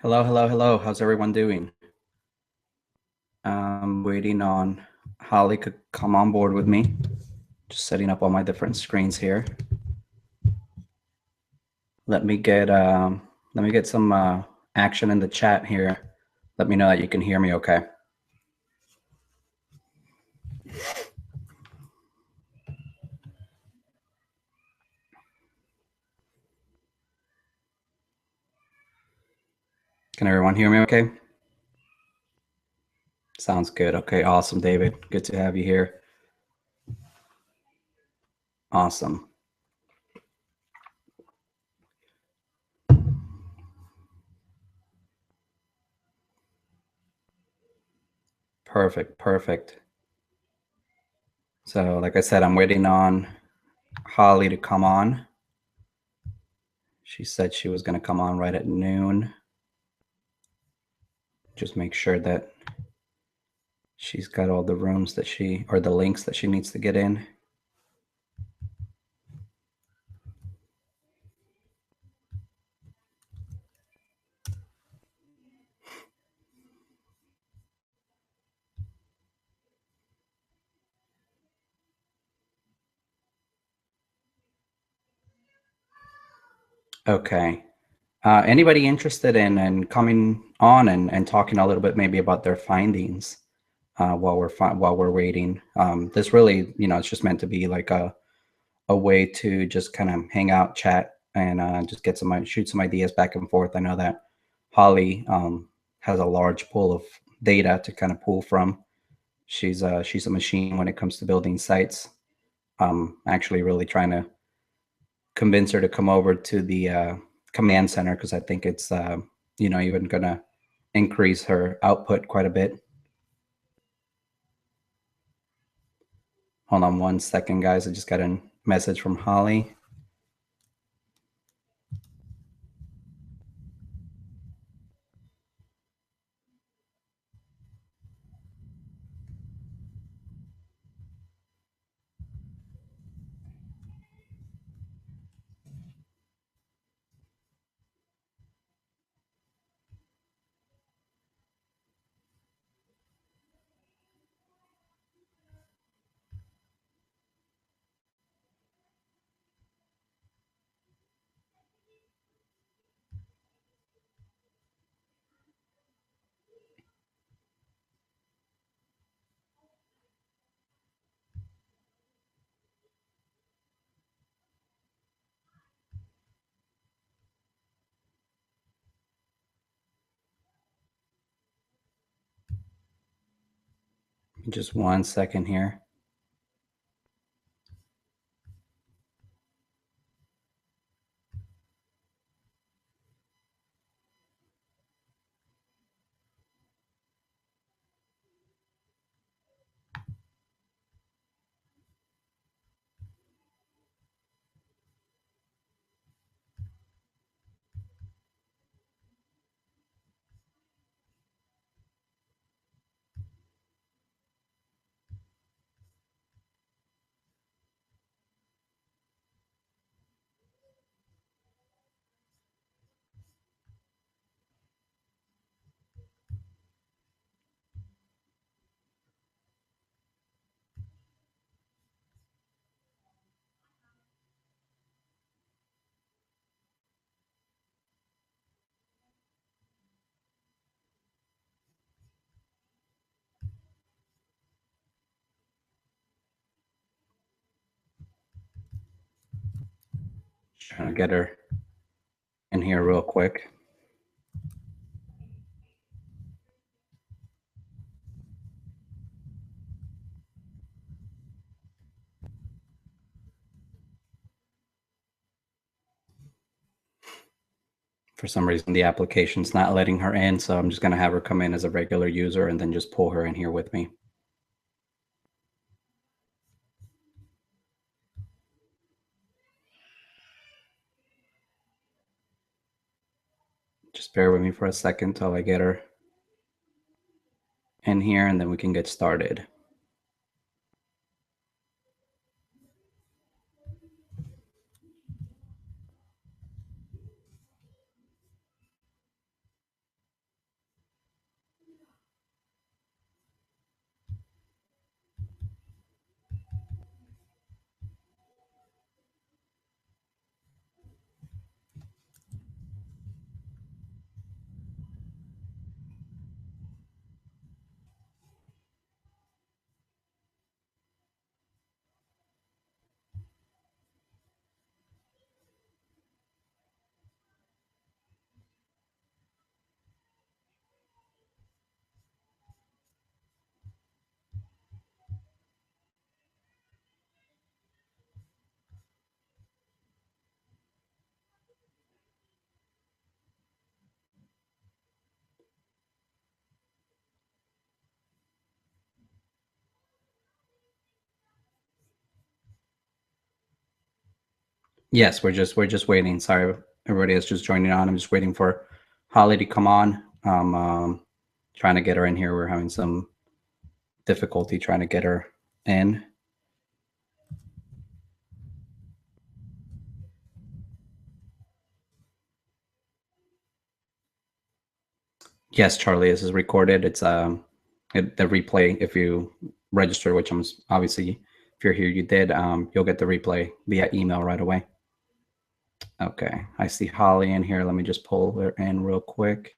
Hello, hello, hello. How's everyone doing? I'm waiting on Holly could come on board with me. Just setting up all my different screens here. Let me get some action in the chat here. Let me know that you can hear me okay. Can everyone hear me okay? Sounds good. Okay, awesome, David. Good to have you here. Awesome. Perfect, perfect. So like I said, I'm waiting on Holly to come on. She said she was going to come on right at noon. Just make sure that she's got all the rooms that or the links that she needs to get in. Okay. Anybody interested in coming on and talking a little bit maybe about their findings while we're waiting? This really, it's just meant to be like a way to just kind of hang out, chat, and just shoot some ideas back and forth. I know that Holly has a large pool of data to kind of pull from. She's a machine when it comes to building sites. Actually really trying to convince her to come over to the command center because I think it's even gonna increase her output quite a bit. Hold on one second, guys. I just got a message from Holly. Just one second here. Trying to get her in here real quick. For some reason, the application's not letting her in, so I'm just going to have her come in as a regular user and then just pull her in here with me. Just bear with me for a second till I get her in here, and then we can get started. Yes, we're just waiting. Sorry, everybody is just joining on. I'm just waiting for Holly to come on. Trying to get her in here. We're having some difficulty trying to get her in. Yes, Charlie, this is recorded. It's the replay. If you register, which I'm obviously, if you're here, you did. You'll get the replay via email right away. Okay, I see Holly in here. Let me just pull her in real quick.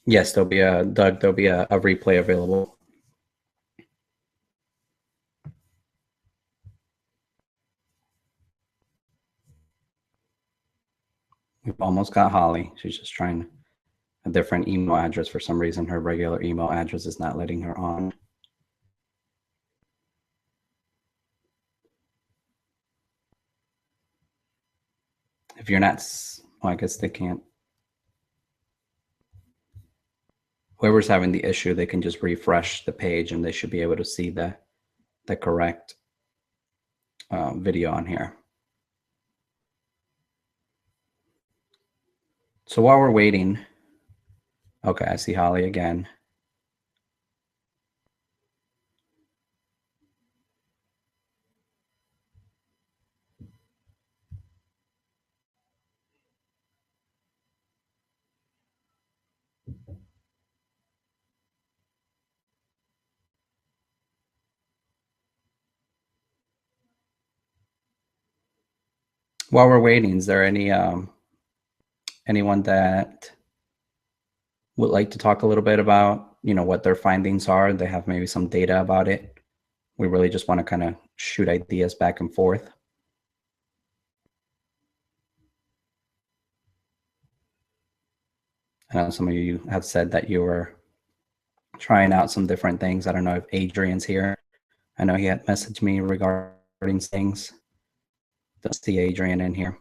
Yes, there'll be a Doug. There'll be a replay available. We've almost got Holly. She's just trying a different email address for some reason. Her regular email address is not letting her on. If you're not, well, I guess they can't. Whoever's having the issue, they can just refresh the page and they should be able to see the correct video on here. So while we're waiting, okay, I see Holly again. While we're waiting, is there anyone that would like to talk a little bit about, what their findings are? They have maybe some data about it. We really just want to kind of shoot ideas back and forth. I know some of you have said that you were trying out some different things. I don't know if Adrian's here. I know he had messaged me regarding things. Don't see Adrian in here.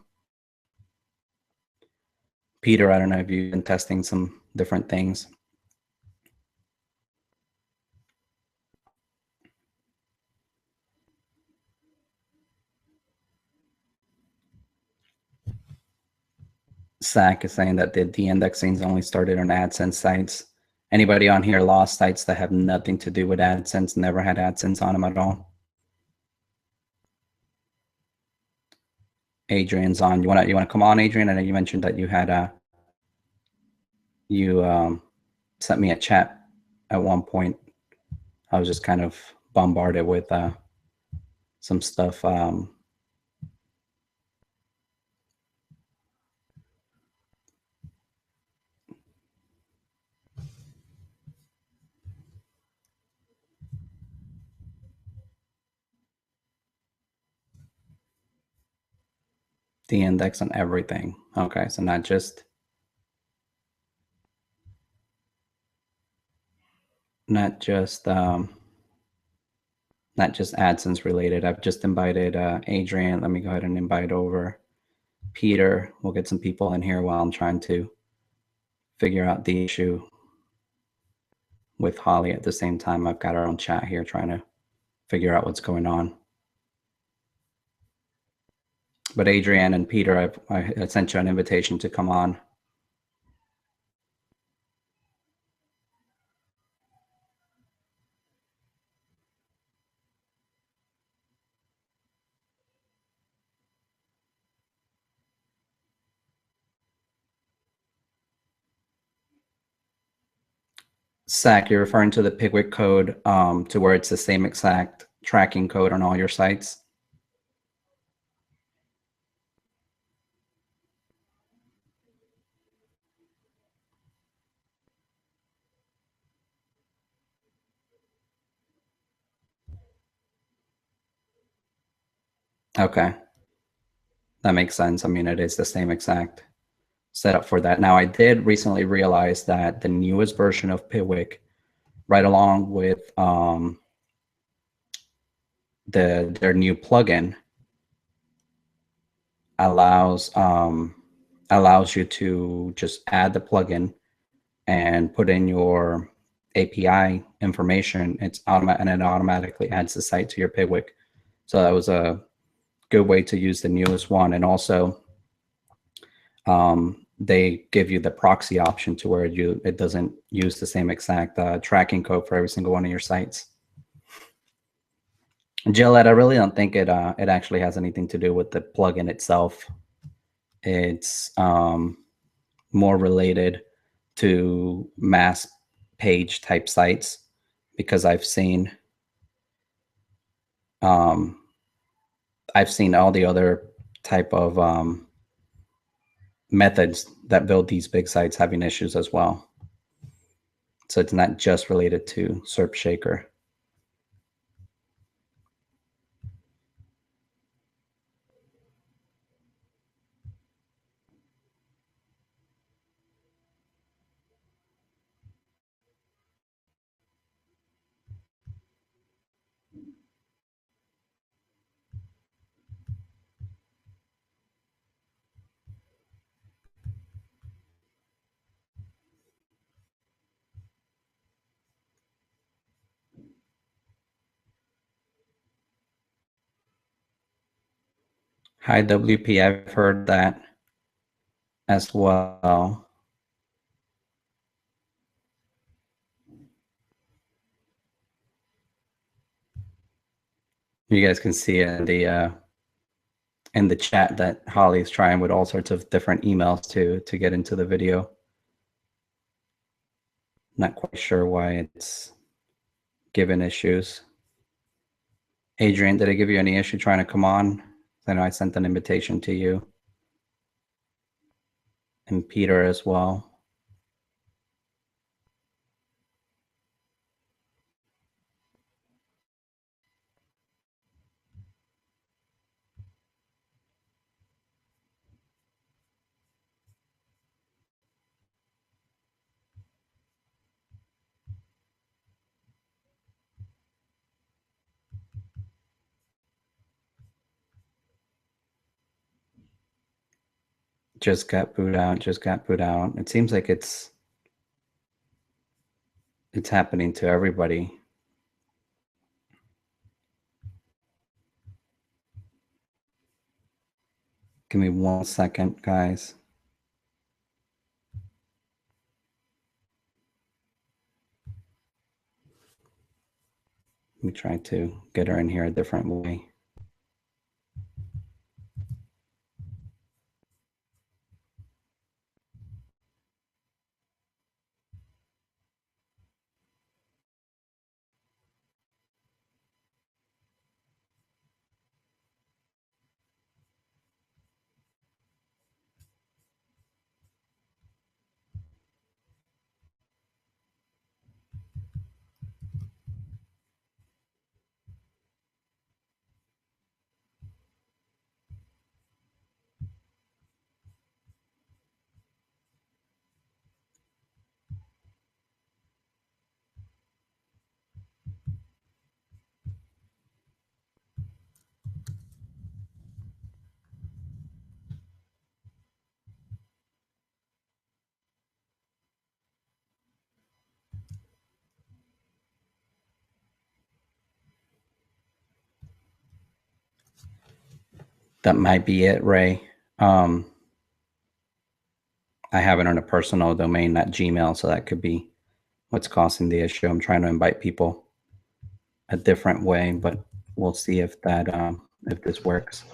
Peter, I don't know if you've been testing some different things. SAC is saying that the de-indexing only started on AdSense sites. Anybody on here lost sites that have nothing to do with AdSense, never had AdSense on them at all? Adrian's on. You wanna come on, Adrian? I know you mentioned that you had you sent me a chat at one point. I was just kind of bombarded with some stuff. The index on everything. Okay, so not just AdSense related. I've just invited Adrian. Let me go ahead and invite over Peter. We'll get some people in here while I'm trying to figure out the issue with Holly. At the same time, I've got our own chat here trying to figure out what's going on. But Adrian and Peter, I sent you an invitation to come on. SAC, you're referring to the Pigwick code to where it's the same exact tracking code on all your sites? Okay, that makes sense. I mean, it is the same exact setup for that. Now, I did recently realize that the newest version of Piwik, right along with their new plugin, allows allows you to just add the plugin and put in your API information. It's automatic, and it automatically adds the site to your Piwik. So that was a good way to use the newest one. And also, they give you the proxy option to where it doesn't use the same exact tracking code for every single one of your sites. Gillette, I really don't think it actually has anything to do with the plugin itself. It's more related to mass page type sites, because I've seen all the other type of methods that build these big sites having issues as well. So it's not just related to SERP Shaker. Hi, WP. I've heard that as well. You guys can see in the chat that Holly's trying with all sorts of different emails to get into the video. Not quite sure why it's given issues. Adrian, did I give you any issue trying to come on? I know I sent an invitation to you. And Peter as well. Just got booed out, just got booed out. It seems like it's happening to everybody. Give me 1 second, guys. Let me try to get her in here a different way. That might be it, Ray. I have it on a personal domain, not Gmail, so that could be what's causing the issue. I'm trying to invite people a different way, but we'll see if that if this works.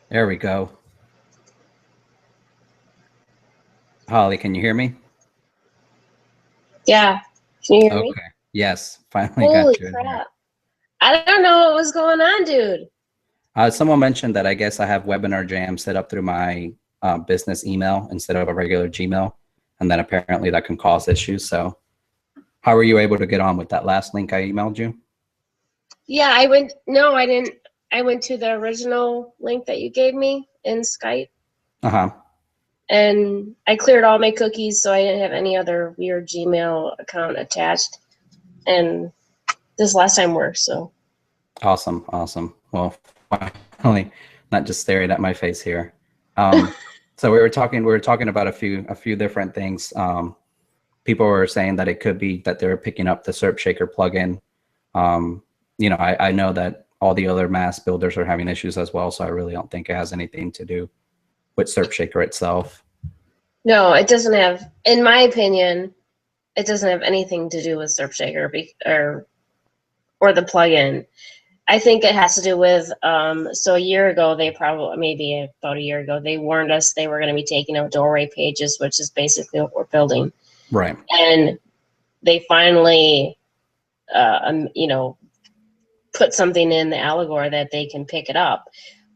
There we go. Holly, can you hear me? Yeah. Can you hear me? Okay. Yes, finally Holy got you in crap. here. I don't know what was going on, dude. Someone mentioned that I guess I have Webinar Jam set up through my business email instead of a regular Gmail, and then apparently that can cause issues. So how were you able to get on with that last link I emailed you? Yeah, I went, no, I didn't. I went to the original link that you gave me in Skype, Uh-huh. and I cleared all my cookies, so I didn't have any other weird Gmail account attached. And this last time worked, so. Awesome. Awesome. Well, finally, not just staring at my face here. So we were talking about a few different things. People were saying that it could be that they're picking up the SERP Shaker plugin. I know that all the other mass builders are having issues as well, so I really don't think it has anything to do with SERP Shaker itself. No, it doesn't have, in my opinion, it doesn't have anything to do with SERP Shaker or the plugin. I think it has to do with, so a year ago, maybe about a year ago, they warned us they were going to be taking out doorway pages, which is basically what we're building. Right. And they finally, put something in the Allegor that they can pick it up.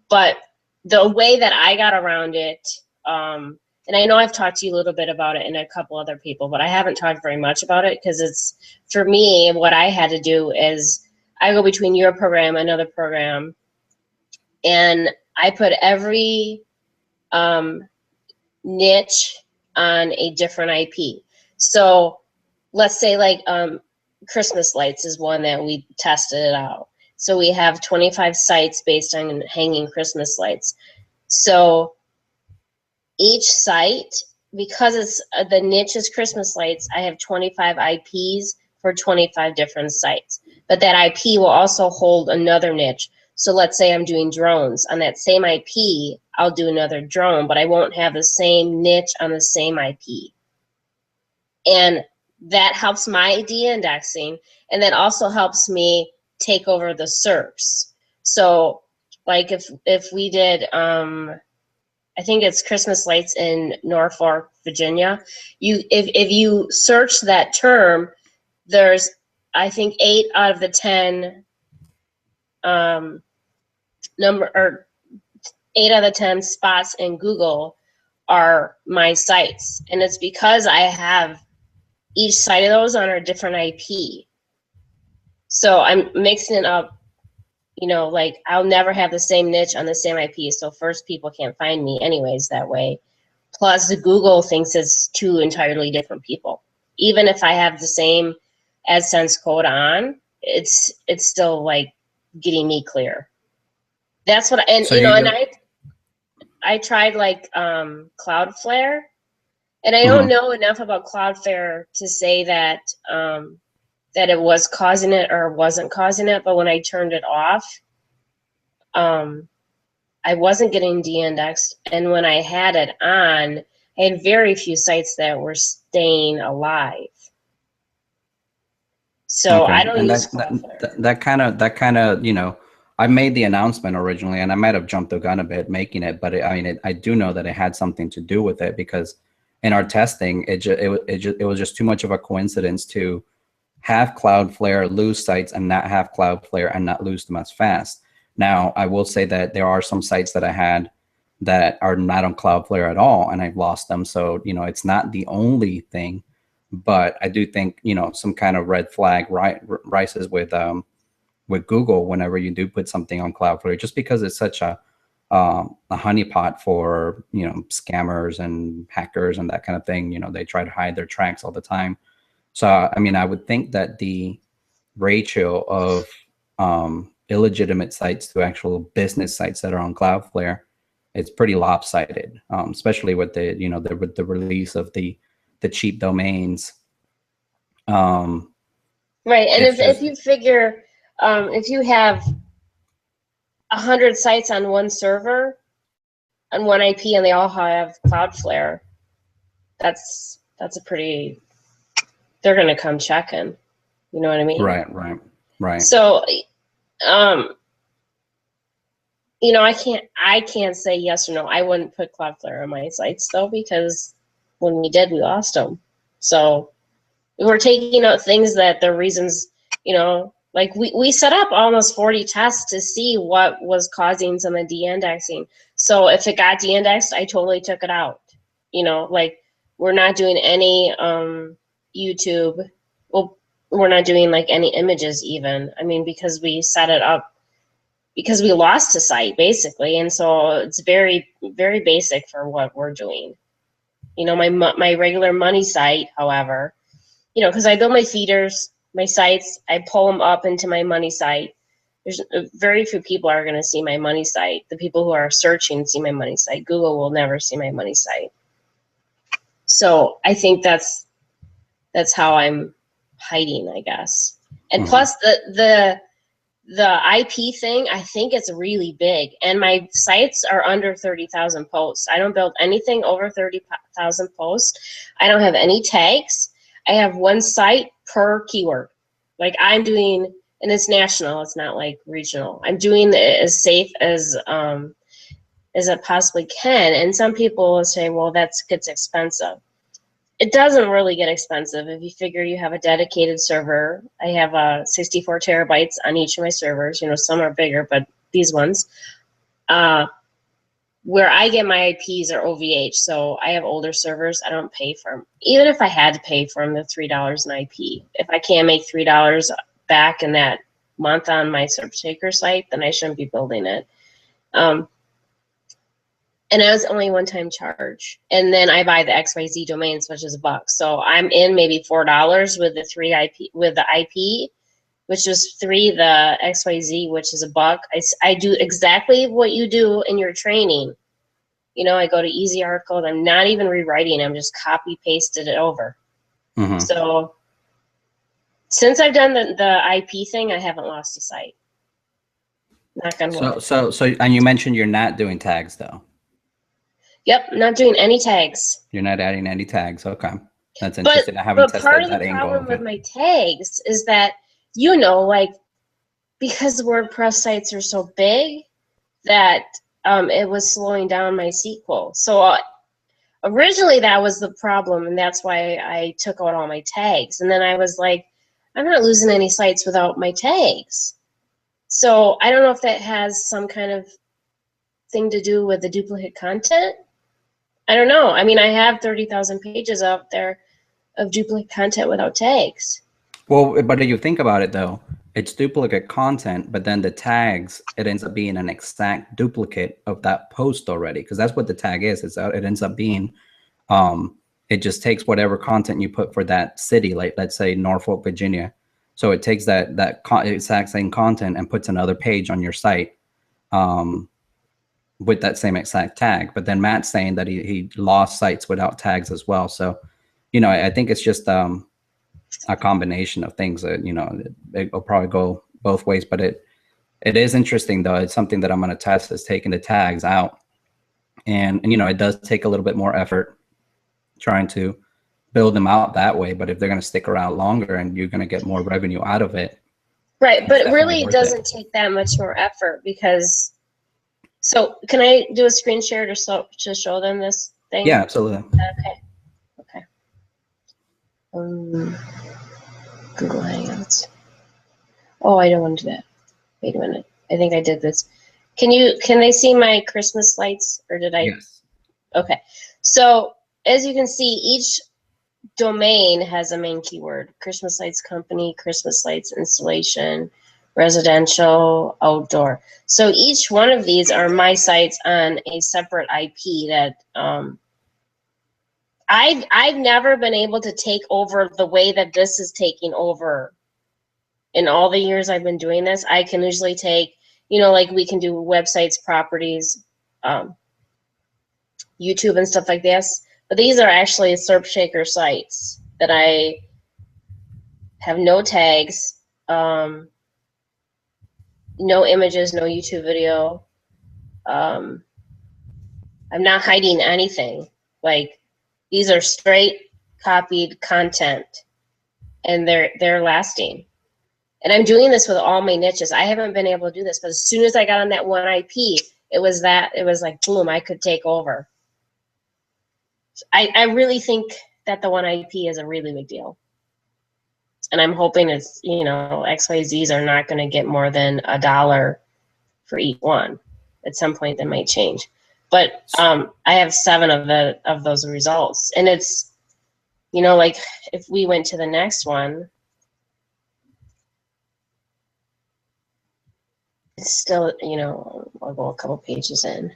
But the way that I got around it, and I know I've talked to you a little bit about it and a couple other people, but I haven't talked very much about it because it's, for me, what I had to do is I go between your program and another program, and I put every niche on a different IP. So let's say like Christmas lights is one that we tested it out. So we have 25 sites based on hanging Christmas lights. So each site, because it's the niche is Christmas lights, I have 25 IPs for 25 different sites. But that IP will also hold another niche. So let's say I'm doing drones. On that same IP, I'll do another drone, but I won't have the same niche on the same IP. And that helps my de-indexing, and that also helps me take over the SERPs. So like if we did, I think it's Christmas lights in Norfolk, Virginia. If you search that term, there's, I think, 8 out of the 10 8 out of the 10 spots in Google are my sites, and it's because I have each site of those on a different IP. So I'm mixing it up, like I'll never have the same niche on the same IP. So first, people can't find me anyways that way. Plus, the Google thinks it's 2 entirely different people. Even if I have the same AdSense code on, it's still like getting me clear. That's what, and So and I tried like Cloudflare, and I don't know enough about Cloudflare to say that that it was causing it or wasn't causing it. But when I turned it off, I wasn't getting de-indexed, and when I had it on, I had very few sites that were staying alive. So Okay, I don't and use Cloudflare. that kind of, I made the announcement originally, and I might have jumped the gun a bit making it, but I do know that it had something to do with it because in our testing, it was just too much of a coincidence to have Cloudflare lose sites and not have Cloudflare and not lose them as fast. Now, I will say that there are some sites that I had that are not on Cloudflare at all, and I've lost them. So, it's not the only thing. But I do think, some kind of red flag rises with Google whenever you do put something on Cloudflare, just because it's such a honeypot for, scammers and hackers and that kind of thing. They try to hide their tracks all the time. So, I would think that the ratio of illegitimate sites to actual business sites that are on Cloudflare, it's pretty lopsided, especially with the release of the cheap domains. Right, and if you figure, if you have 100 sites on one server, on one IP, and they all have Cloudflare, that's a pretty, they're going to come checking. You know what I mean? Right. So, I can't say yes or no. I wouldn't put Cloudflare on my sites though, because when we did, we lost them. So we're taking out things that the reasons, like we set up almost 40 tests to see what was causing some of the de-indexing. So if it got de-indexed, I totally took it out. Like we're not doing any YouTube. Well, we're not doing like any images even. I mean, because we set it up because we lost a site basically. And so it's very, very basic for what we're doing. You know, my regular money site, however, you know, because I build my feeders, my sites, I pull them up into my money site. There's very few people are going to see my money site. The people who are searching see my money site. Google will never see my money site. So I think that's how I'm hiding, I guess. And plus the IP thing, I think it's really big. And my sites are under 30,000 posts. I don't build anything over 30,000 posts. I don't have any tags. I have one site per keyword. Like I'm doing, and it's national, it's not like regional. I'm doing it as safe as it possibly can. And some people will say, well, that gets expensive. It doesn't really get expensive if you figure you have a dedicated server. I have 64 terabytes on each of my servers. You know, some are bigger, but these ones. Where I get my IPs are OVH, so I have older servers. I don't pay for them. Even if I had to pay for them, they're $3 an IP. If I can't make $3 back in that month on my search taker site, then I shouldn't be building it. And that was only one-time charge. And then I buy the XYZ domains, which is $1. So I'm in maybe $4 with the IP, which is 3, the XYZ, which is $1. I do exactly what you do in your training. You know, I go to easy articles. I'm not even rewriting. I'm just copy pasted it over. So since I've done the IP thing, I haven't lost a site. Knock on wood. So, and you mentioned you're not doing tags though. Yep, not doing any tags. You're not adding any tags. Okay, that's interesting. I haven't tested part of that the angle. problem with my tags is that, you know, like because WordPress sites are so big that it was slowing down my SQL. So originally that was the problem, and that's why I took out all my tags. And then I was like, I'm not losing any sites without my tags. So I don't know if that has some kind of thing to do with the duplicate content. I don't know. I mean, I have 30,000 pages out there of duplicate content without tags. Well, but if you think about it though, it's duplicate content, but then the tags, it ends up being an exact duplicate of that post already, because that's what the tag is. It ends up being, it just takes whatever content you put for that city, like let's say Norfolk, Virginia. So it takes that exact same content and puts another page on your site with that same exact tag. But then Matt's saying that he lost sites without tags as well. So, you know, I think it's just a combination of things that, you know, it'll probably go both ways. But it is interesting though. It's something that I'm going to test, is taking the tags out. And you know, it does take a little bit more effort trying to build them out that way. But if they're going to stick around longer and you're going to get more revenue out of it. Right, but it really doesn't take that much more effort because, so can I do a screen share to show them this thing? Yeah, absolutely. Okay. Google Hangouts. Oh, I don't want to do that. Wait a minute. I think I did this. Can they see my Christmas lights, or did I? Yes. Okay. So as you can see, each domain has a main keyword: Christmas lights company, Christmas lights installation, residential, outdoor. So each one of these are my sites on a separate IP that I've never been able to take over the way that this is taking over. In all the years I've been doing this, I can usually take, you know, like we can do websites, properties, YouTube and stuff like this. But these are actually SERP Shaker sites that I have no tags, no images, no YouTube video. I'm not hiding anything. Like, these are straight copied content, and they're lasting. And I'm doing this with all my niches. I haven't been able to do this, but as soon as I got on that one IP, it was like, boom, I could take over. I really think that the one IP is a really big deal. And I'm hoping it's, you know, XYZs are not going to get more than $1 for each one. At some point, that might change. But I have 7 of those results. And it's, you know, like if we went to the next one, It's still, you know, I'll go a couple pages in.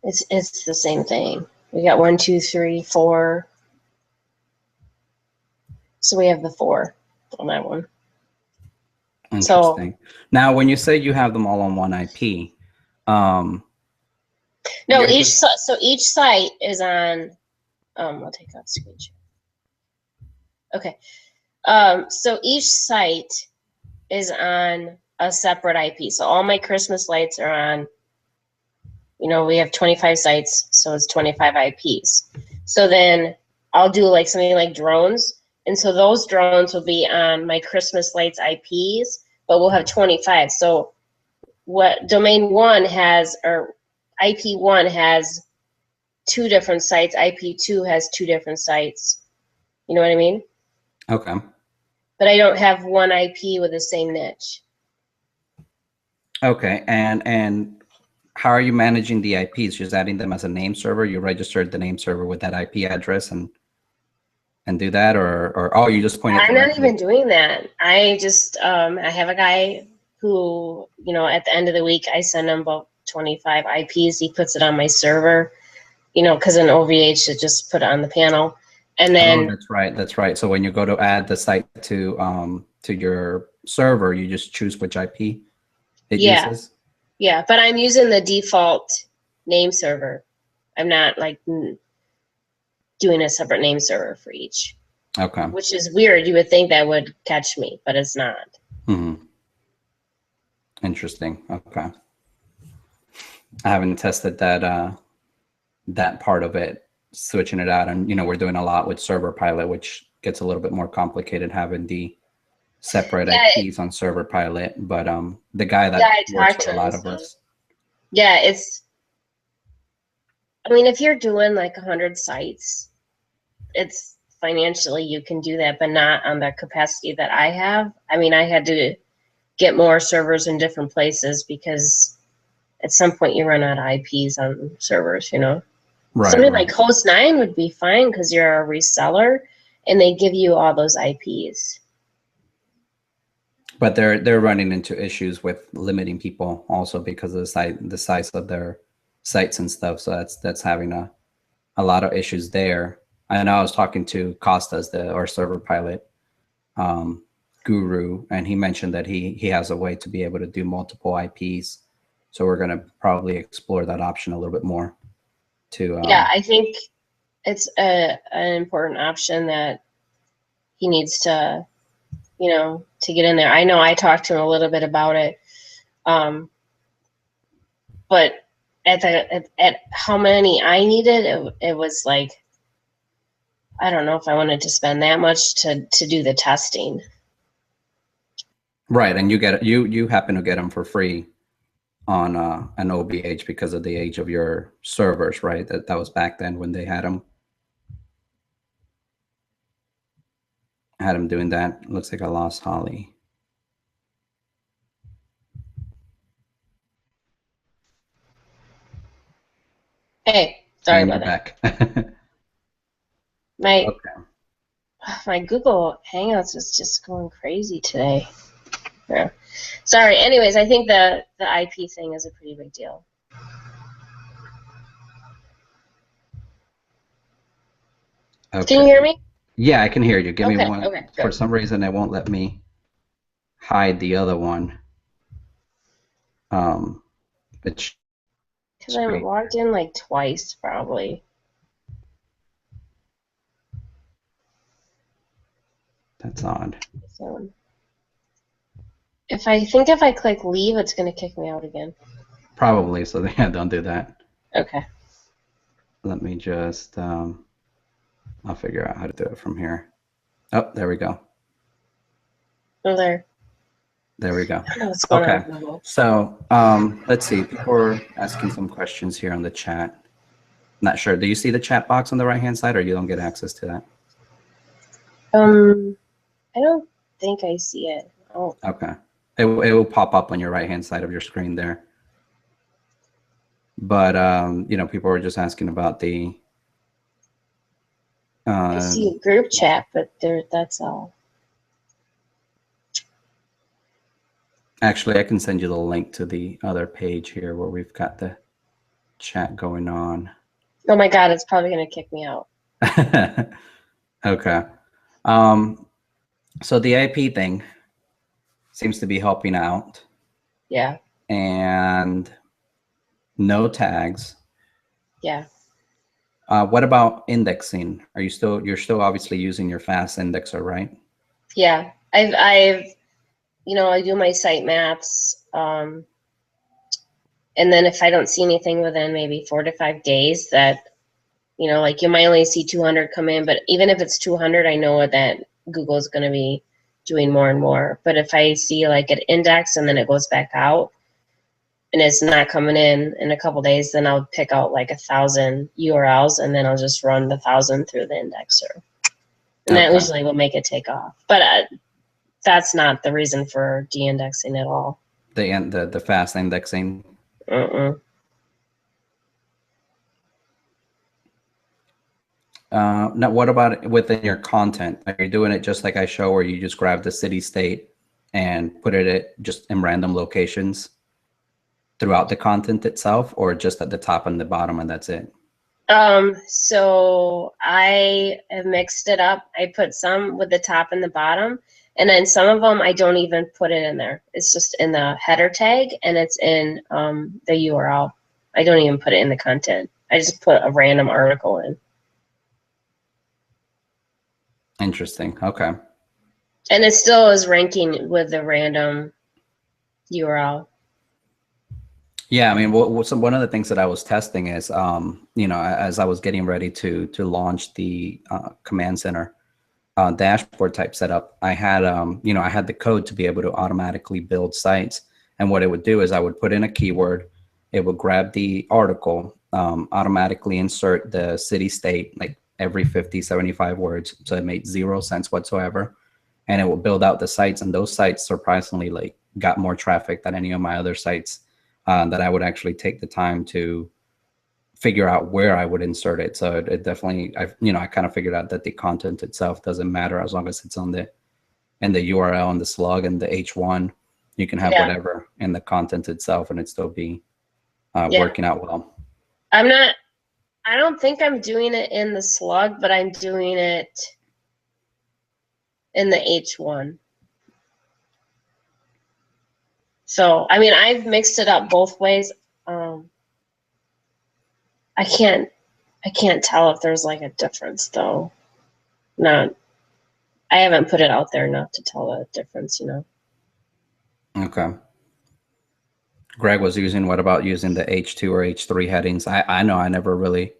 It's the same thing. We got 1, 2, 3, 4. So we have the 4 on that one. Interesting. So, now, when you say you have them all on one IP, no, each site is on. I'll take that screenshot. Okay. So each site is on a separate IP. So all my Christmas lights are on. You know, we have 25 sites, so it's 25 IPs. So then I'll do like something like drones. And so those drones will be on my Christmas lights IPs, but we'll have 25. So what domain 1 has, or IP 1 has 2 different sites, IP 2 has 2 different sites. You know what I mean? okay. But I don't have one IP with the same niche. Okay, and how are you managing the IPs? Just adding them as a name server? You registered the name server with that IP address and do that, or oh, you just point it I'm not directly? even doing that. I just I have a guy who, you know, at the end of the week I send him about 25 IPs. He puts it on my server, you know, because an OVH should just put it on the panel, and Oh, then that's right. That's right. So when you go to add the site to your server, you just choose which IP it yeah, uses. yeah. But I'm using the default name server. I'm not like doing a separate name server for each, Okay. which is weird. You would think that would catch me, but it's not. Mm-hmm. Interesting. Okay. I haven't tested that part of it, switching it out, and we're doing a lot with Server Pilot, which gets a little bit more complicated having the separate Yeah, IPs on Server Pilot. But the guy yeah. that I works talked with a to him. lot of So us. yeah, it's. I mean, if you're doing like 100 sites, it's financially you can do that, but not on the capacity that I have. I mean, I had to get more servers in different places because at some point you run out of IPs on servers, you know. Right, Something like right. Host9 would be fine because you're a reseller and they give you all those IPs. But they're running into issues with limiting people also because of the size of their sites and stuff. So that's having a lot of issues there. I know I was talking to Costas, our Server Pilot um, guru, and he mentioned that he has a way to be able to do multiple IPs. So we're going to probably explore that option a little bit more. Yeah, I think it's an important option that he needs to, you know, to get in there. I know I talked to him a little bit about it, but at how many I needed, it was like, I don't know if I wanted to spend that much to do the testing. Right, and you happen to get them for free on an OBH because of the age of your servers, right? That was back then when they had them doing that. Looks like I lost Holly. Hey, sorry And about you're that. back. My Okay. my Google Hangouts is just going crazy today. Yeah. Sorry. Anyways, I think the IP thing is a pretty big deal. Can you Okay. hear me? Yeah, I can hear you. Give me Okay. one. Okay. For Good. some reason, it won't let me hide the other one. It's Because I'm great. logged in like twice, probably. That's odd. So if I click leave, it's gonna kick me out again. Probably. So yeah, don't do that. Okay. Let me just. I'll figure out how to do it from here. Oh, there we go. Oh, there. There we go. I don't know what's going on Okay. with Google. So let's see. People are asking some questions here on the chat. Not sure. Do you see the chat box on the right hand side, or you don't get access to that? I don't think I see it. Oh. Okay. It will pop up on your right hand side of your screen there. But people are just asking about the. I see a group chat, but that's all. Actually, I can send you the link to the other page here where we've got the chat going on. Oh my God, it's probably going to kick me out. Okay. Um, so the IP thing seems to be helping out. Yeah. And no tags. Yeah. What about indexing? You're still obviously using your fast indexer, right? Yeah. I've, I do my site maps. And then if I don't see anything within maybe 4 to 5 days that, like you might only see 200 come in, but even if it's 200, I know that Google's going to be doing more and more. But if I see like an index and then it goes back out and it's not coming in a couple days, then I'll pick out like 1,000 URLs and then I'll just run the 1,000 through the indexer. And that Okay. usually will make it take off. But that's not the reason for de-indexing at all. The fast indexing. Uh-uh. Now, what about within your content? Are you doing it just like I show, where you just grab the city state and put it at just in random locations throughout the content itself, or just at the top and the bottom, and that's it? So I have mixed it up. I put some with the top and the bottom, and then some of them I don't even put it in there. It's just in the header tag and it's in the URL. I don't even put it in the content. I just put a random article in. Interesting. Okay. And it still is ranking with the random URL. Yeah, I mean, one of the things that I was testing is, as I was getting ready to launch the command center dashboard type setup, I had, I had the code to be able to automatically build sites. And what it would do is I would put in a keyword, it would grab the article, automatically insert the city state, like every 50, 75 words. So it made 0 sense whatsoever. And it will build out the sites. And those sites surprisingly like got more traffic than any of my other sites that I would actually take the time to figure out where I would insert it. So it definitely, I kind of figured out that the content itself doesn't matter as long as it's on the URL and the slug and the H1. You can have Yeah. whatever in the content itself and it still be Yeah. working out well. I don't think I'm doing it in the slug, but I'm doing it in the H1. So, I mean, I've mixed it up both ways. I can't tell if there's like a difference though. Not, I haven't put it out there enough to tell the difference, Okay. Greg was using, what about using the H2 or H3 headings? I know I never really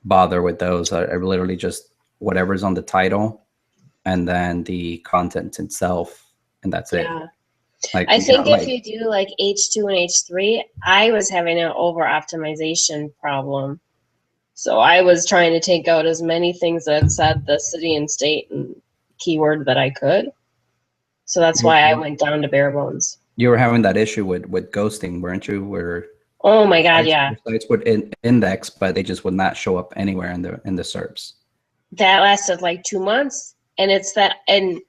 bother with those. I literally just whatever's on the title and then the content itself, and that's it. Yeah. Like, I think if you do like H2 and H3, I was having an over optimization problem. So I was trying to take out as many things that said the city and state and keyword that I could. So that's why I went down to bare bones. You were having that issue with ghosting, weren't you? Where oh my God, yeah. The sites would index, but they just would not show up anywhere in the SERPs. That lasted like 2 months, and it's that. And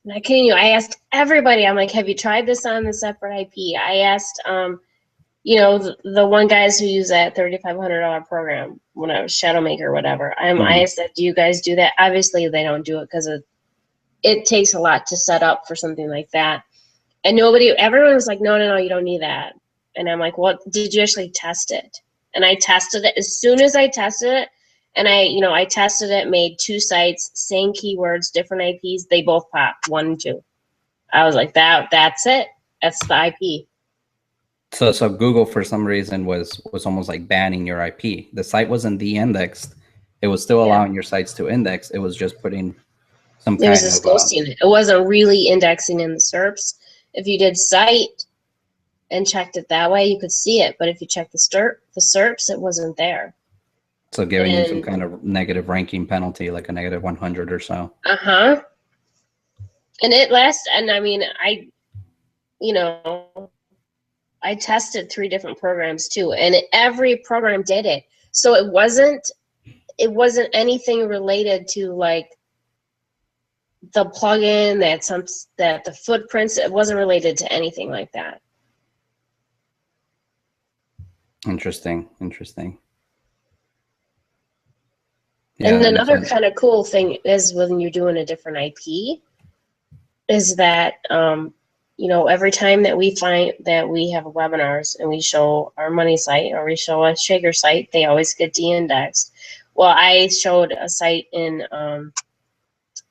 I can't even. I asked everybody. I'm like, have you tried this on the separate IP? I asked, the one guys who use that $3,500 program when I was Shadowmaker or whatever. I asked that, do you guys do that? Obviously, they don't do it because it takes a lot to set up for something like that. And everyone was like, no, you don't need that. And I'm like, well, did you actually test it? And I tested it. As soon as I tested it, and I tested it, made 2 sites, same keywords, different IPs, they both popped, 1 and 2. I was like, that's it. That's the IP. So Google for some reason was almost like banning your IP. The site wasn't de-indexed. It was still allowing your sites to index. It was just putting some It was kind just of ghosting it. It wasn't really indexing in the SERPs. If you did site and checked it that way, you could see it. But if you checked the SERPs, it wasn't there. so giving you some kind of negative ranking penalty, like a negative 100 or so. And it lasts. And I mean, I tested 3 different programs too, and every program did it. So it wasn't anything related to like the plugin, that the footprints, it wasn't related to anything like that. Interesting. Interesting. And Yeah. another kind of cool thing is when you're doing a different IP is that, you know, every time that we find that we have webinars and we show our money site or we show a shaker site, they always get de-indexed. Well, I showed a site in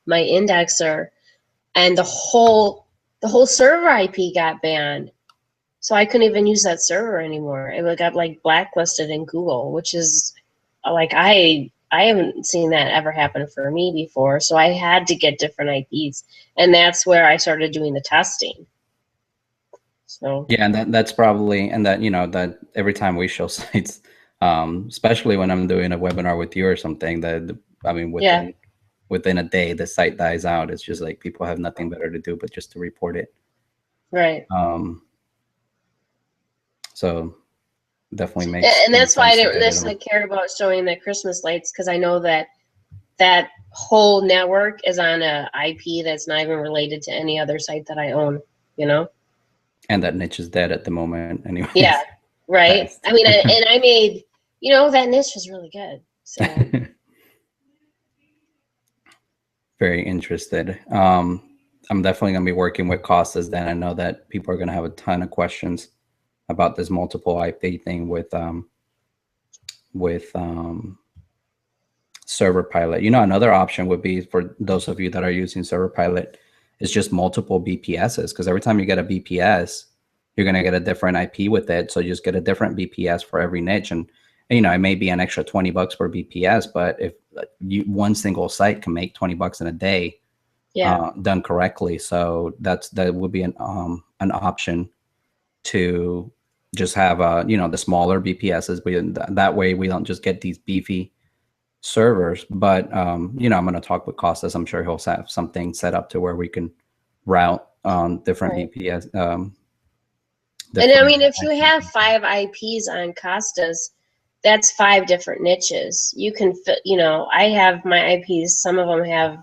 my indexer, and the whole server IP got banned. So I couldn't even use that server anymore. It got like blacklisted in Google, which is like I haven't seen that ever happen for me before. So I had to get different IPs, and that's where I started doing the testing. So yeah, and that's probably, and that, you know, that every time we show sites, especially when I'm doing a webinar with you or something, that I mean, yeah, within a day, the site dies out. It's just like people have nothing better to do but just to report it. right. So definitely And makes that's why sense to I get it didn't on. care about showing the Christmas lights, because I know that that whole network is on a IP that's not even related to any other site that I own, you know? And that niche is dead at the moment, Yeah, anyways. right. Fast. I mean, I made, you know, that niche was really good. So Very interested. I'm definitely going to be working with Costas then. I know that people are going to have a ton of questions about this multiple IP thing with Server Pilot. You know, another option would be for those of you that are using Server Pilot is just multiple BPSs, because every time you get a BPS, you're going to get a different IP with it. So you just get a different BPS for every niche. And, you know, it may be an extra $20 per BPS, but if one single site can make $20 in a day, yeah. done correctly. So that would be an option to just have you know, the smaller BPSs. That way we don't just get these beefy servers. But you know, I'm going to talk with Costas. I'm sure he'll have something set up to where we can route different Right. BPS. And I Different mean, if you IP. have 5 IPs on Costas, that's 5 different niches. You can fit, you know, I have my IPs, some of them have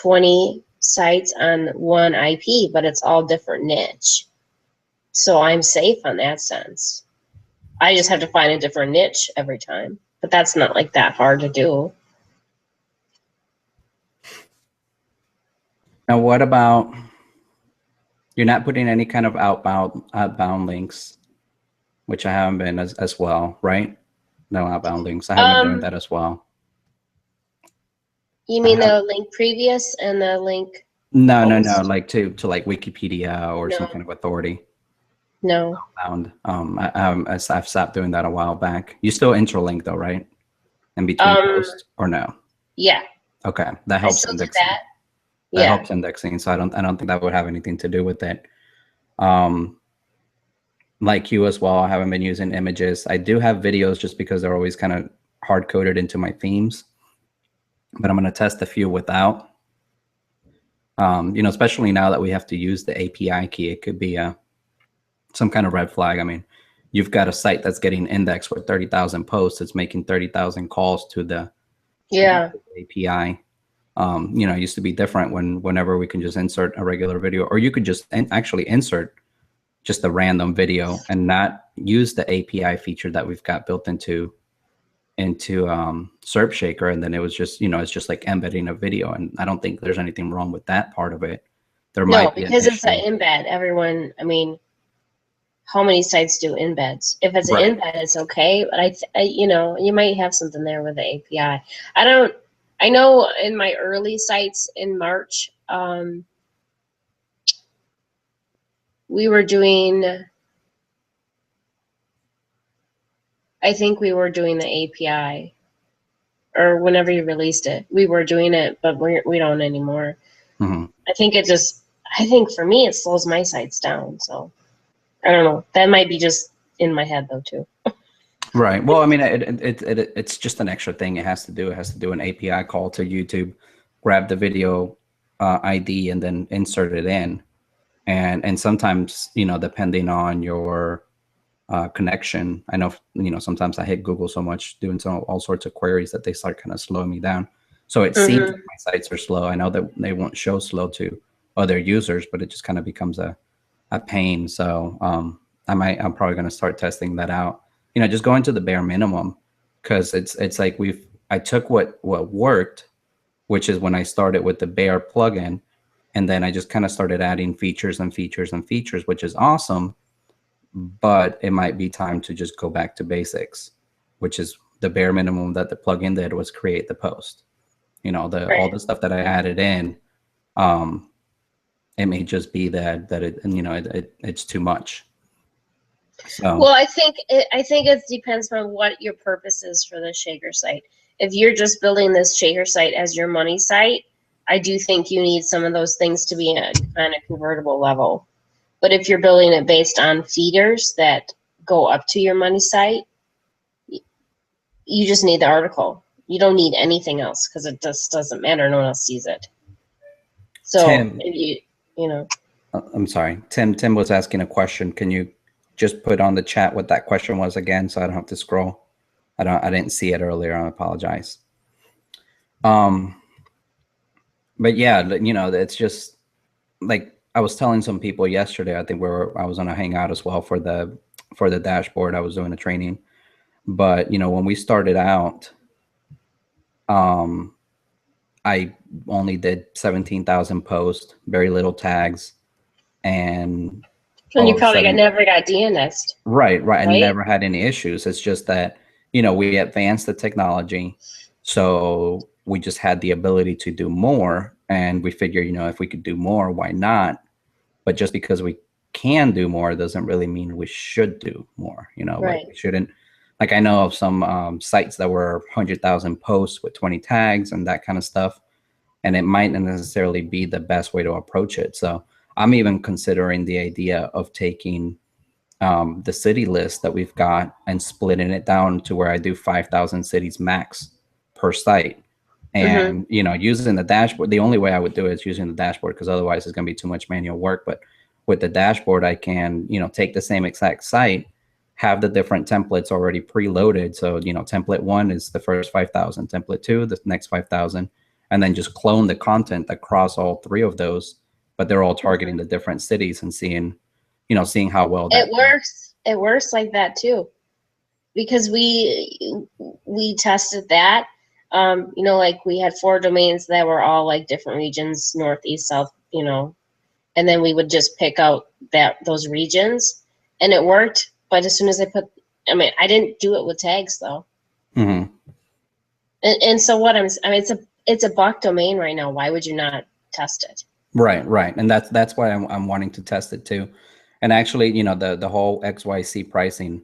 20 sites on one IP, but it's all different niche. So I'm safe on that sense. I just have to find a different niche every time, but that's not like that hard to do. Now, what about, you're not putting any kind of outbound links, which I haven't been as well, right? No outbound links. I haven't been doing Um, that as well. you I mean have, the link previous and the link no, post? like to like Wikipedia or some No, kind of authority no. found. I've stopped doing that a while back. You still interlink though, right? In between Um, posts or no? yeah, Okay, that I helps still do indexing. that. Yeah. So I don't think that would have anything to do with it. Um, like you as well, I haven't been using images. I do have videos just because they're always kind of hard coded into my themes, but I'm going to test a few without. You know, especially now that we have to use the API key, it could be some kind of red flag. I mean, you've got a site that's getting indexed with 30,000 posts. It's making 30,000 calls to the Yeah. API. You know, it used to be different whenever we can just insert a regular video, or you could just actually insert just a random video and not use the API feature that we've got built into SERP Shaker, and then it was just, you know, it's just like embedding a video, and I don't think there's anything wrong with that part of it. There No, might be an because it's an issue, embed. Everyone, I mean, how many sites do embeds? If it's an right? embed, it's okay. But you know, you might have something there with the API. I don't. I know in my early sites in March, we were doing. I think we were doing the API, or whenever you released it, we were doing it, but we don't anymore. Mm-hmm. I think it just. I think for me, it slows my sites down. So I don't know. That might be just in my head though too. Right. Well, I mean, it's just an extra thing it has to do. It has to do an API call to YouTube, grab the video ID, and then insert it in. And sometimes, you know, depending on your connection, I know, you know, sometimes I hit Google so much doing all sorts of queries that they start kind of slowing me down. So it seems Mm-hmm. like my sites are slow. I know that they won't show slow to other users, but it just kind of becomes a pain. So I'm probably going to start testing that out. You know, just going to the bare minimum, because it's like I took what worked, which is when I started with the bare plugin, and then I just kind of started adding features and features and features, which is awesome. But it might be time to just go back to basics, which is the bare minimum that the plugin did was create the post. You know, the all Right. the stuff that I added in, um, it may just be that it, you know, it's too much. So Well, I think it depends on what your purpose is for the Shaker site. If you're just building this Shaker site as your money site, I do think you need some of those things to be at kind of convertible level. But if you're building it based on feeders that go up to your money site, you just need the article. You don't need anything else because it just doesn't matter. No one else sees it. So Tim, if you know, I'm sorry. Tim was asking a question. Can you just put on the chat what that question was again, so I don't have to scroll? I didn't see it earlier. I apologize. Um, but yeah, you know, it's just like I was telling some people yesterday. I think I was on a hangout as well for the dashboard. I was doing a training, but you know, when we started out, um, I only did 17,000 posts, very little tags, and and all you of a probably sudden, never got DNS'd, right. I right? never had any issues. It's just that, you know, we advanced the technology. So we just had the ability to do more. And we figure, you know, if we could do more, why not? But just because we can do more doesn't really mean we should do more. You know, like Right. we shouldn't. Like I know of some sites that were 100,000 posts with 20 tags and that kind of stuff, and it might not necessarily be the best way to approach it. So I'm even considering the idea of taking the city list that we've got and splitting it down to where I do 5,000 cities max per site. Mm-hmm. And, you know, using the dashboard, the only way I would do it is using the dashboard, because otherwise it's going to be too much manual work. But with the dashboard, I can, you know, take the same exact site, have the different templates already preloaded. So, you know, template one is the first 5,000, template two, the next 5,000, and then just clone the content across all three of those. But they're all targeting Mm-hmm. the different cities and seeing, you know, seeing how well It that works. It works like that too, because we tested that. Like we had 4 domains that were all like different regions, north, east, south. And then we would just pick out those regions, and it worked. But as soon as I didn't do it with tags though. mm-hmm. And so it's a buck domain right now. Why would you not test it? Right, and that's why I'm wanting to test it too. And actually, you know, the whole XYC pricing,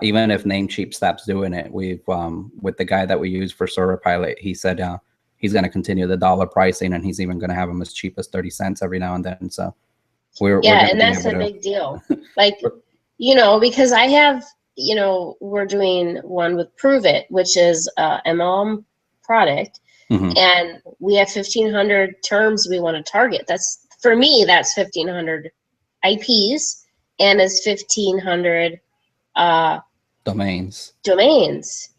even if Namecheap stops doing it, we've with the guy that we use for Server Pilot, he said he's going to continue the dollar pricing, and he's even going to have them as cheap as 30 cents every now and then. So we're Yeah, going to and be that's able a to. big deal. Like, because I have, we're doing one with Prove It, which is a MLM product, Mhm. and we have 1,500 terms we want to target. That's, for me, that's 1,500 IPs, and it's 1,500 Domains. domains.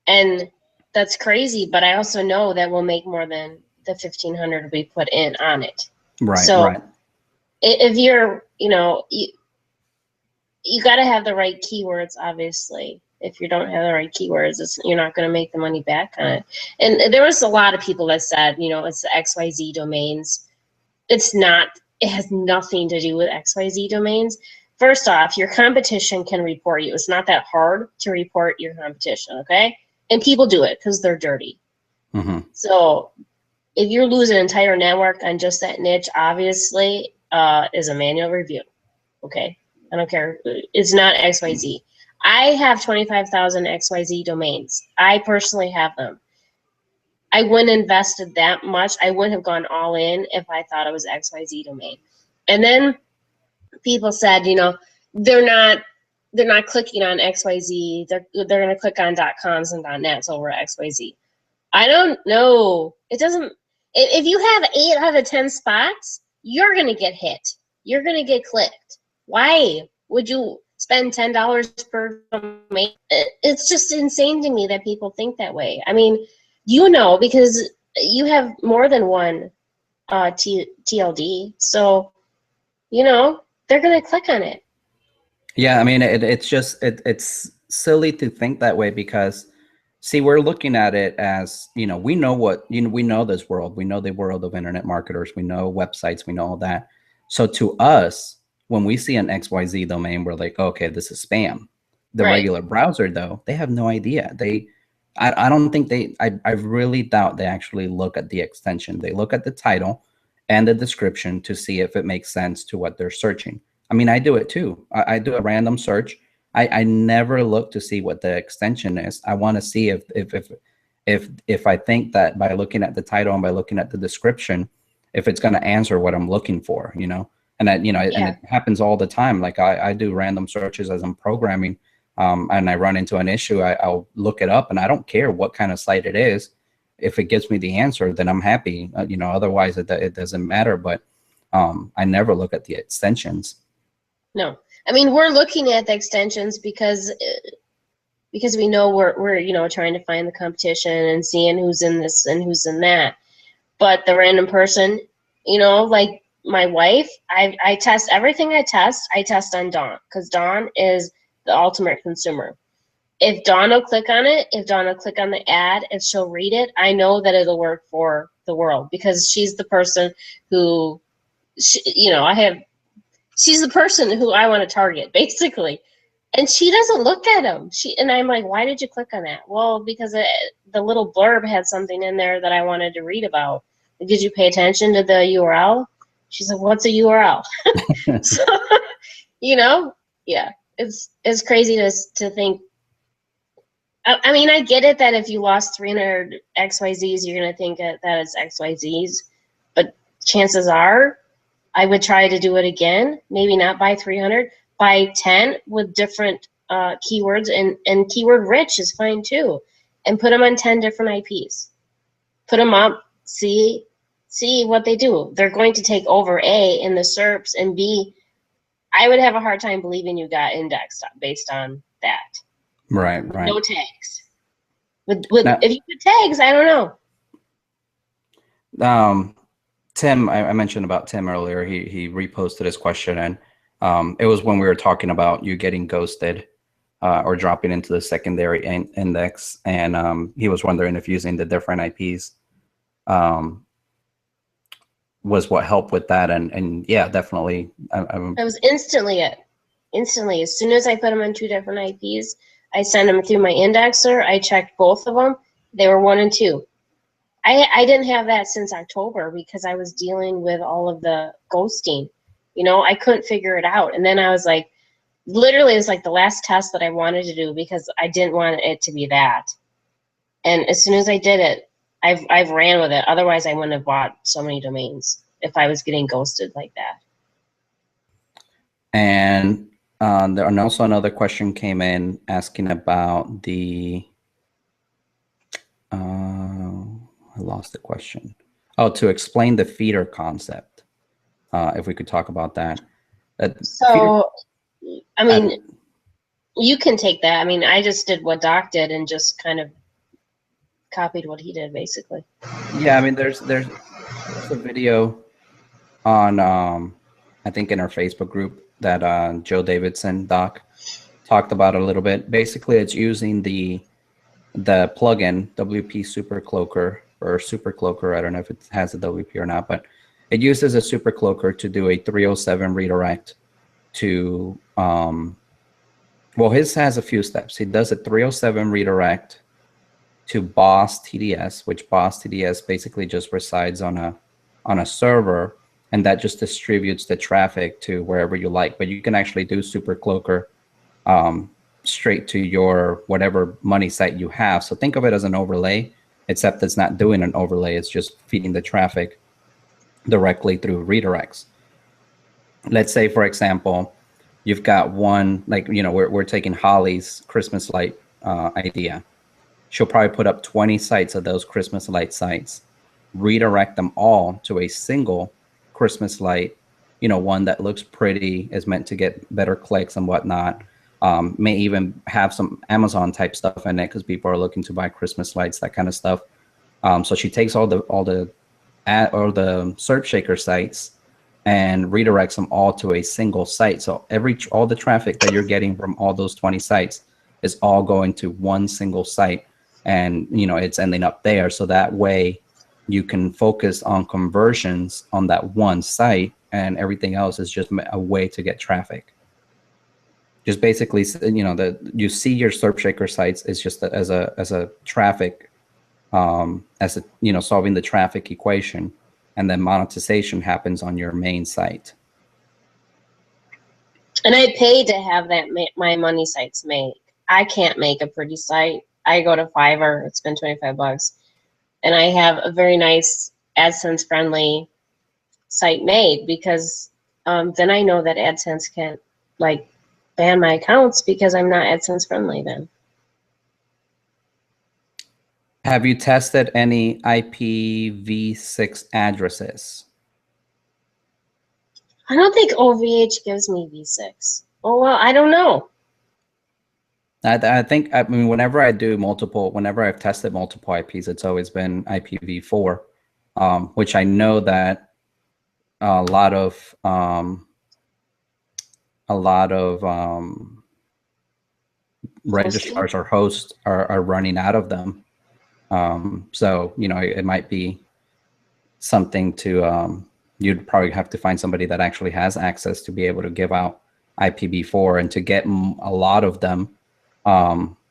And that's crazy, but I also know that we'll make more than the 1,500 we put in on it. Right. So if you're, you got to have the right keywords, obviously. If you don't have the right keywords, you're not going to make the money back on it. And there was a lot of people that said, it's the XYZ domains. It's not. It has nothing to do with XYZ domains. First off, your competition can report you. It's not that hard to report your competition, okay? And people do it because they're dirty. Mm-hmm. So if you're losing an entire network on just that niche, obviously, is a manual review. Okay, I don't care. It's not XYZ. I have 25,000 XYZ domains. I personally have them. I wouldn't invested that much. I wouldn't have gone all in if I thought it was XYZ domain. And then people said, they're not they're not clicking on XYZ. They're going to click on .coms and .nets over XYZ. I don't know. It doesn't. If you have 8 out of 10 spots, you're going to get hit. You're going to get clicked. Why would you spend $10 per domain? It's just insane to me that people think that way. I mean, You know, because you have more than one TLD, so you know they're gonna click on it. Yeah, I mean, it's just it's silly to think that way because, see, we're looking at it as, we know what, we know this world, we know the world of internet marketers, we know websites, we know all that. So to us, when we see an XYZ domain, we're like, okay, this is spam. The Right. regular browser, though, they have no idea. I don't think I really doubt they actually look at the extension. They look at the title and the description to see if it makes sense to what they're searching. I mean, I do it too. I do a random search. I never look to see what the extension is. I want to see if I think that by looking at the title and by looking at the description, if it's going to answer what I'm looking for, and that, and Yeah. it happens all the time. Like I do random searches as I'm programming, and I run into an issue. I'll look it up, and I don't care what kind of site it is. If it gives me the answer, then I'm happy. Otherwise it doesn't matter. But I never look at the extensions. No. I mean, we're looking at the extensions because we know we're trying to find the competition and seeing who's in this and who's in that. But the random person, like my wife, I test everything I test on Dawn, because Dawn is the ultimate consumer. If Dawn will click on it, if Dawn will click on the ad, if she'll read it, I know that it'll work for the world, because she's the person who, she's the person who I want to target, basically. And she doesn't look at them. And I'm like, why did you click on that? Well, because the little blurb had something in there that I wanted to read about. Did you pay attention to the URL? She's like, what's a URL? So, yeah, it's crazy to think. I mean, I get it that if you lost 300 XYZs, you're going to think that it's XYZs. But chances are, I would try to do it again. Maybe not by 300, by 10 with different keywords, and keyword rich is fine too. And put them on 10 different IPs. Put them up, see what they do. They're going to take over A in the SERPs, and B, I would have a hard time believing you got indexed based on that. Right. No tags. With Now, if you put tags, I don't know. Tim, I mentioned about Tim earlier. He reposted his question, and it was when we were talking about you getting ghosted or dropping into the secondary index, and he was wondering if using the different IPs was what helped with that. And yeah, definitely. I was instantly as soon as I put them on 2 different IPs, I sent them through my indexer. I checked both of them. They were 1 and 2. I didn't have that since October because I was dealing with all of the ghosting. I couldn't figure it out. And then I was like, literally, it was like the last test that I wanted to do because I didn't want it to be that. And as soon as I did it, I've ran with it. Otherwise, I wouldn't have bought so many domains if I was getting ghosted like that. And and also another question came in asking about the. I lost the question. Oh, to explain the feeder concept. If we could talk about that. So, I mean, you can take that. I mean, I just did what Doc did and just kind of copied what he did, basically. Yeah, I mean, there's a video on I think in our Facebook group that Joe Davidson, Doc, talked about a little bit. Basically, it's using the plugin WP Super Cloaker or Super Cloaker. I don't know if it has a WP or not, but it uses a Super Cloaker to do a 307 redirect to well, his has a few steps. He does a 307 redirect to Boss TDS, which Boss TDS basically just resides on a server, and that just distributes the traffic to wherever you like. But you can actually do Super Cloaker straight to your whatever money site you have. So think of it as an overlay, except it's not doing an overlay. It's just feeding the traffic directly through redirects. Let's say, for example, you've got one, like, we're taking Holly's Christmas light idea. She'll probably put up 20 sites of those Christmas light sites, redirect them all to a single Christmas light, one that looks pretty, is meant to get better clicks and whatnot. May even have some Amazon type stuff in it because people are looking to buy Christmas lights, that kind of stuff. So she takes all the SERP shaker sites and redirects them all to a single site. So all the traffic that you're getting from all those 20 sites is all going to one single site, and it's ending up there. So that way you can focus on conversions on that one site, and everything else is just a way to get traffic. Just basically, you see your SERP shaker sites is just as a traffic, solving the traffic equation, and then monetization happens on your main site. And I pay to have that my money sites make. I can't make a pretty site. I go to Fiverr, spend $25, and I have a very nice AdSense friendly site made, because then I know that AdSense can't like ban my accounts because I'm not AdSense friendly then. Have you tested any IPv6 addresses? I don't think OVH gives me V6. Oh, well, I don't know. I mean, whenever I've tested multiple IPs, it's always been IPv4, which I know that a lot of registrars or hosts are running out of them. So it might be something to you'd probably have to find somebody that actually has access to be able to give out IPv4, and to get a lot of them.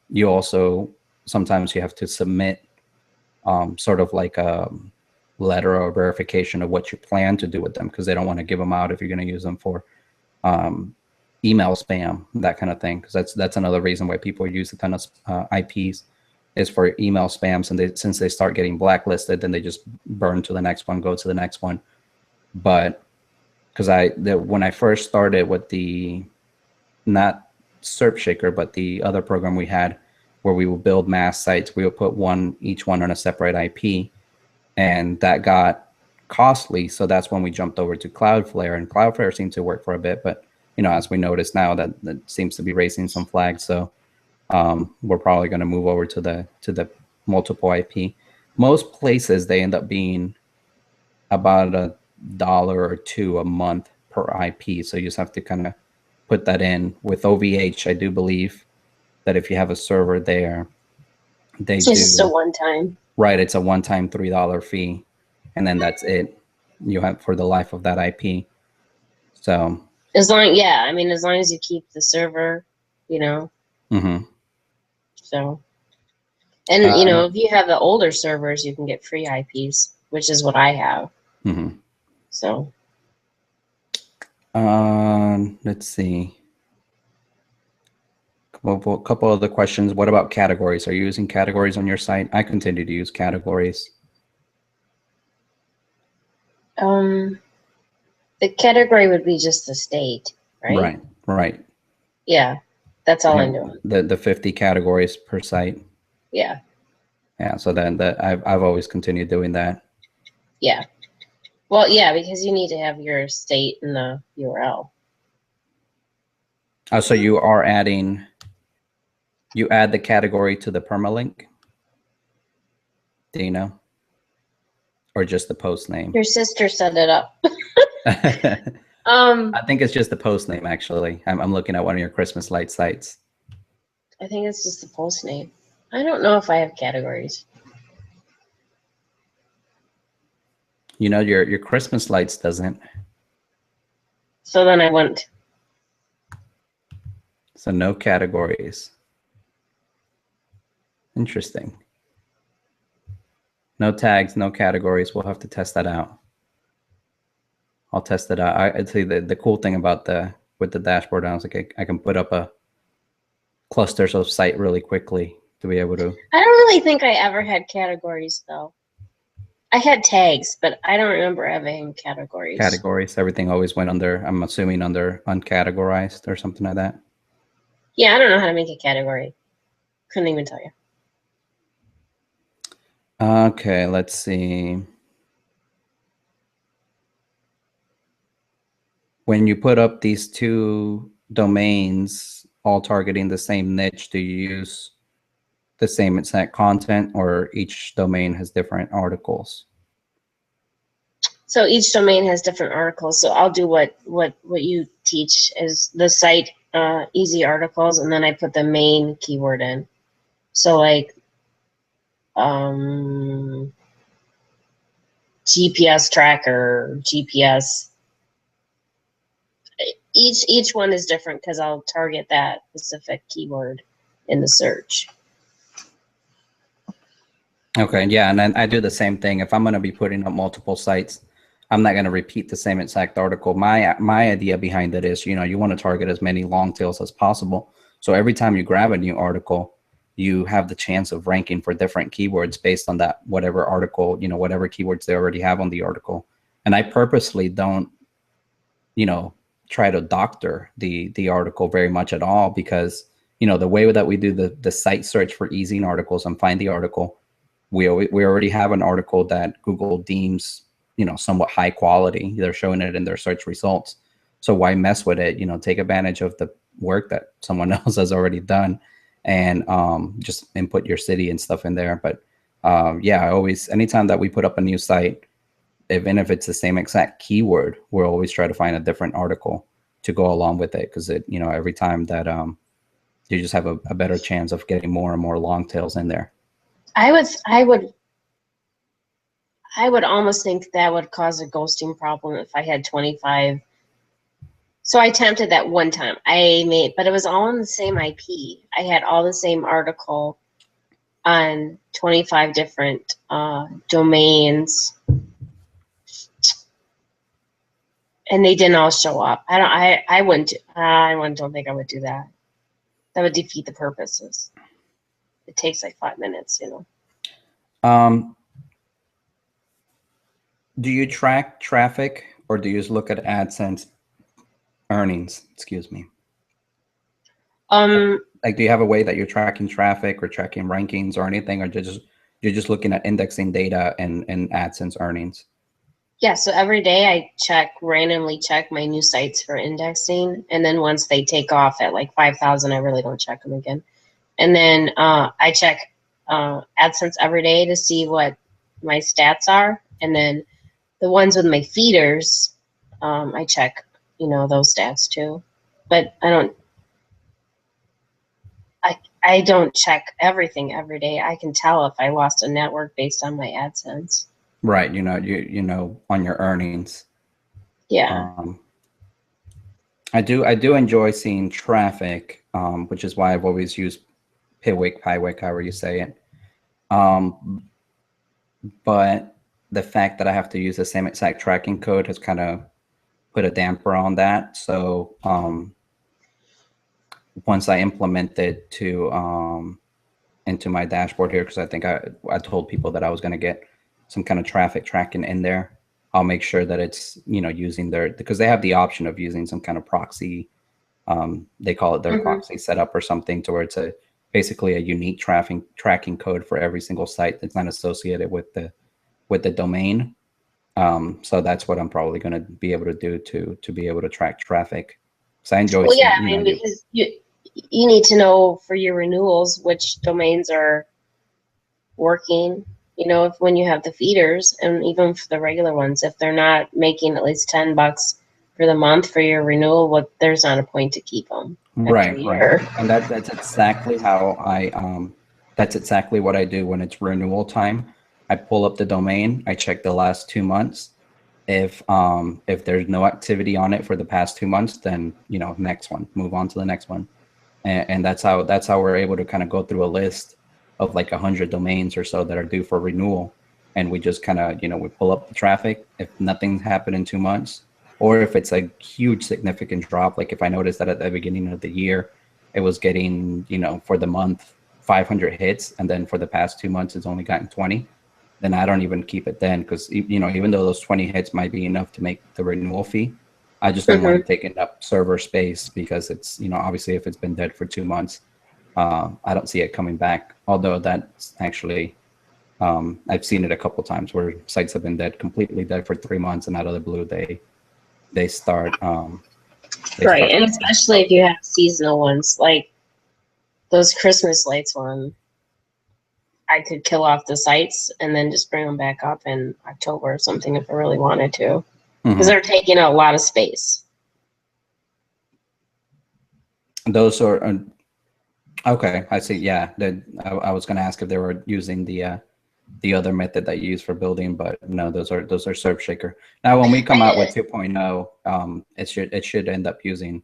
You also sometimes you have to submit sort of like a letter or verification of what you plan to do with them, because they don't want to give them out if you're going to use them for email spam, that kind of thing. Because that's another reason why people use a ton of IPs, is for email spams, and since they start getting blacklisted, then they just burn to the next one, go to the next one. But because when I first started with the, not SERP Shaker, but the other program we had, where we would build mass sites, we would put each one on a separate IP, and that got costly. So that's when we jumped over to Cloudflare, and Cloudflare seemed to work for a bit, but as we notice now, that seems to be raising some flags. So we're probably going to move over to the multiple IP. Most places, they end up being about $1 or $2 a month per IP. So you just have to kind of put that in. With OVH, I do believe that if you have a server there, it's just a one-time. Right, it's a one-time $3 fee, and then that's it. You have for the life of that IP. So as long as you keep the server, Mm-hmm. So, and if you have the older servers, you can get free IPs, which is what I have. Mm-hmm. So, let's see. A couple other questions. What about categories? Are you using categories on your site? I continue to use categories. the category would be just the state, right? Right. Yeah, that's all I'm doing. The 50 categories per site. Yeah. Yeah. So then I've always continued doing that. Yeah. Well, yeah, because you need to have your state in the URL. Oh, so you add the category to the permalink? Do you know? Or just the post name? Your sister set it up. I think it's just the post name, actually. I'm looking at one of your Christmas light sites. I think it's just the post name. I don't know if I have categories. Your Christmas lights doesn't. So then I went. So no categories. Interesting. No tags, no categories. We'll have to test that out. I'll test it out. I'd say the cool thing about with the dashboard, I was like, I can put up a clusters of site really quickly to be able to. I don't really think I ever had categories though. I had tags, but I don't remember having categories. Categories. Everything always went under, I'm assuming, under uncategorized or something like that. Yeah, I don't know how to make a category. Couldn't even tell you. Okay, let's see. When you put up these two domains all targeting the same niche, do you use the same exact content, or each domain has different articles? So each domain has different articles. So I'll do what you teach is the site easy articles, and then I put the main keyword in. So like GPS tracker, GPS. Each one is different because I'll target that specific keyword in the search. Okay, yeah, and then I do the same thing. If I'm going to be putting up multiple sites, I'm not going to repeat the same exact article. My idea behind it is, you want to target as many long tails as possible. So every time you grab a new article, you have the chance of ranking for different keywords based on that whatever article, whatever keywords they already have on the article. And I purposely don't, try to doctor the article very much at all, because the way that we do the site search for easy articles and find the article, we already have an article that Google deems, somewhat high quality. They're showing it in their search results. So why mess with it? Take advantage of the work that someone else has already done, and just input your city and stuff in there. But yeah, anytime that we put up a new site, even if it's the same exact keyword, we'll always try to find a different article to go along with it, because every time that you just have a better chance of getting more and more long tails in there. I would almost think that would cause a ghosting problem if I had 25. So I attempted that one time. But it was all on the same IP. I had all the same article on 25 different domains, and they didn't all show up. I wouldn't. Don't think I would do that. That would defeat the purposes. It takes like 5 minutes, Do you track traffic, or do you just look at AdSense earnings? Excuse me. Like, do you have a way that you're tracking traffic or tracking rankings or anything, or you're just looking at indexing data and AdSense earnings? Yeah, so every day I randomly check my new sites for indexing, and then once they take off at like 5,000, I really don't check them again. And then I check AdSense every day to see what my stats are, and then the ones with my feeders, I check, those stats too. But I don't check everything every day. I can tell if I lost a network based on my AdSense. Right, you on your earnings. Yeah. I do enjoy seeing traffic, which is why I've always used Piwik, however you say it. But the fact that I have to use the same exact tracking code has kind of put a damper on that. So once I implement it into my dashboard here, because I think I told people that I was going to get some kind of traffic tracking in there, I'll make sure that it's using because they have the option of using some kind of proxy. They call it their proxy setup or something, to where it's basically a unique tracking code for every single site that's not associated with the domain. So that's what I'm probably going to be able to do to be able to track traffic. So I enjoy seeing, because you need to know for your renewals which domains are working. When you have the feeders, and even for the regular ones, if they're not making at least $10 for the month for your renewal, there's not a point to keep them. Right. And that's exactly how that's exactly what I do when it's renewal time. I pull up the domain, I check the last 2 months. If there's no activity on it for the past 2 months, then next one, move on to the next one. And that's how we're able to kind of go through a list of like 100 domains or so that are due for renewal. And we just kind of, we pull up the traffic. If nothing's happened in 2 months, or if it's a huge significant drop, like if I noticed that at the beginning of the year, it was getting, for the month, 500 hits, and then for the past 2 months, it's only gotten 20, then I don't even keep it then, because, even though those 20 hits might be enough to make the renewal fee, I just don't want it taking up server space, because it's, obviously if it's been dead for 2 months, I don't see it coming back. Although that's actually, I've seen it a couple times where sites have been completely dead for 3 months, and out of the blue, they start. Right, and especially if you have seasonal ones, like those Christmas lights one. I could kill off the sites and then just bring them back up in October or something if I really wanted to, because they're taking a lot of space. Those are okay. I see. Yeah, I was going to ask if they were using the other method that you use for building, but no, those are Surf Shaker. Now, when we come out with 2.0, it should end up using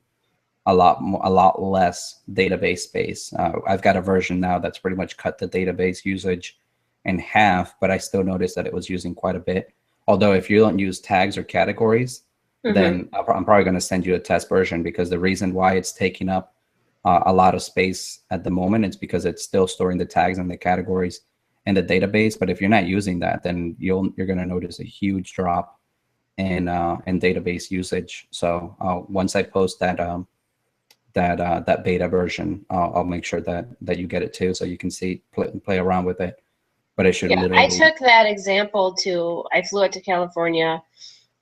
a lot less database space. I've got a version now that's pretty much cut the database usage in half, but I still noticed that it was using quite a bit. Although if you don't use tags or categories, then I'm probably going to send you a test version, because the reason why it's taking up a lot of space at the moment is because it's still storing the tags and the categories in the database. But if you're not using that, then you're going to notice a huge drop in database usage. So once I post that that beta version, I'll make sure that you get it too, so you can see play around with it. But it should literally. I took that example I flew out to California,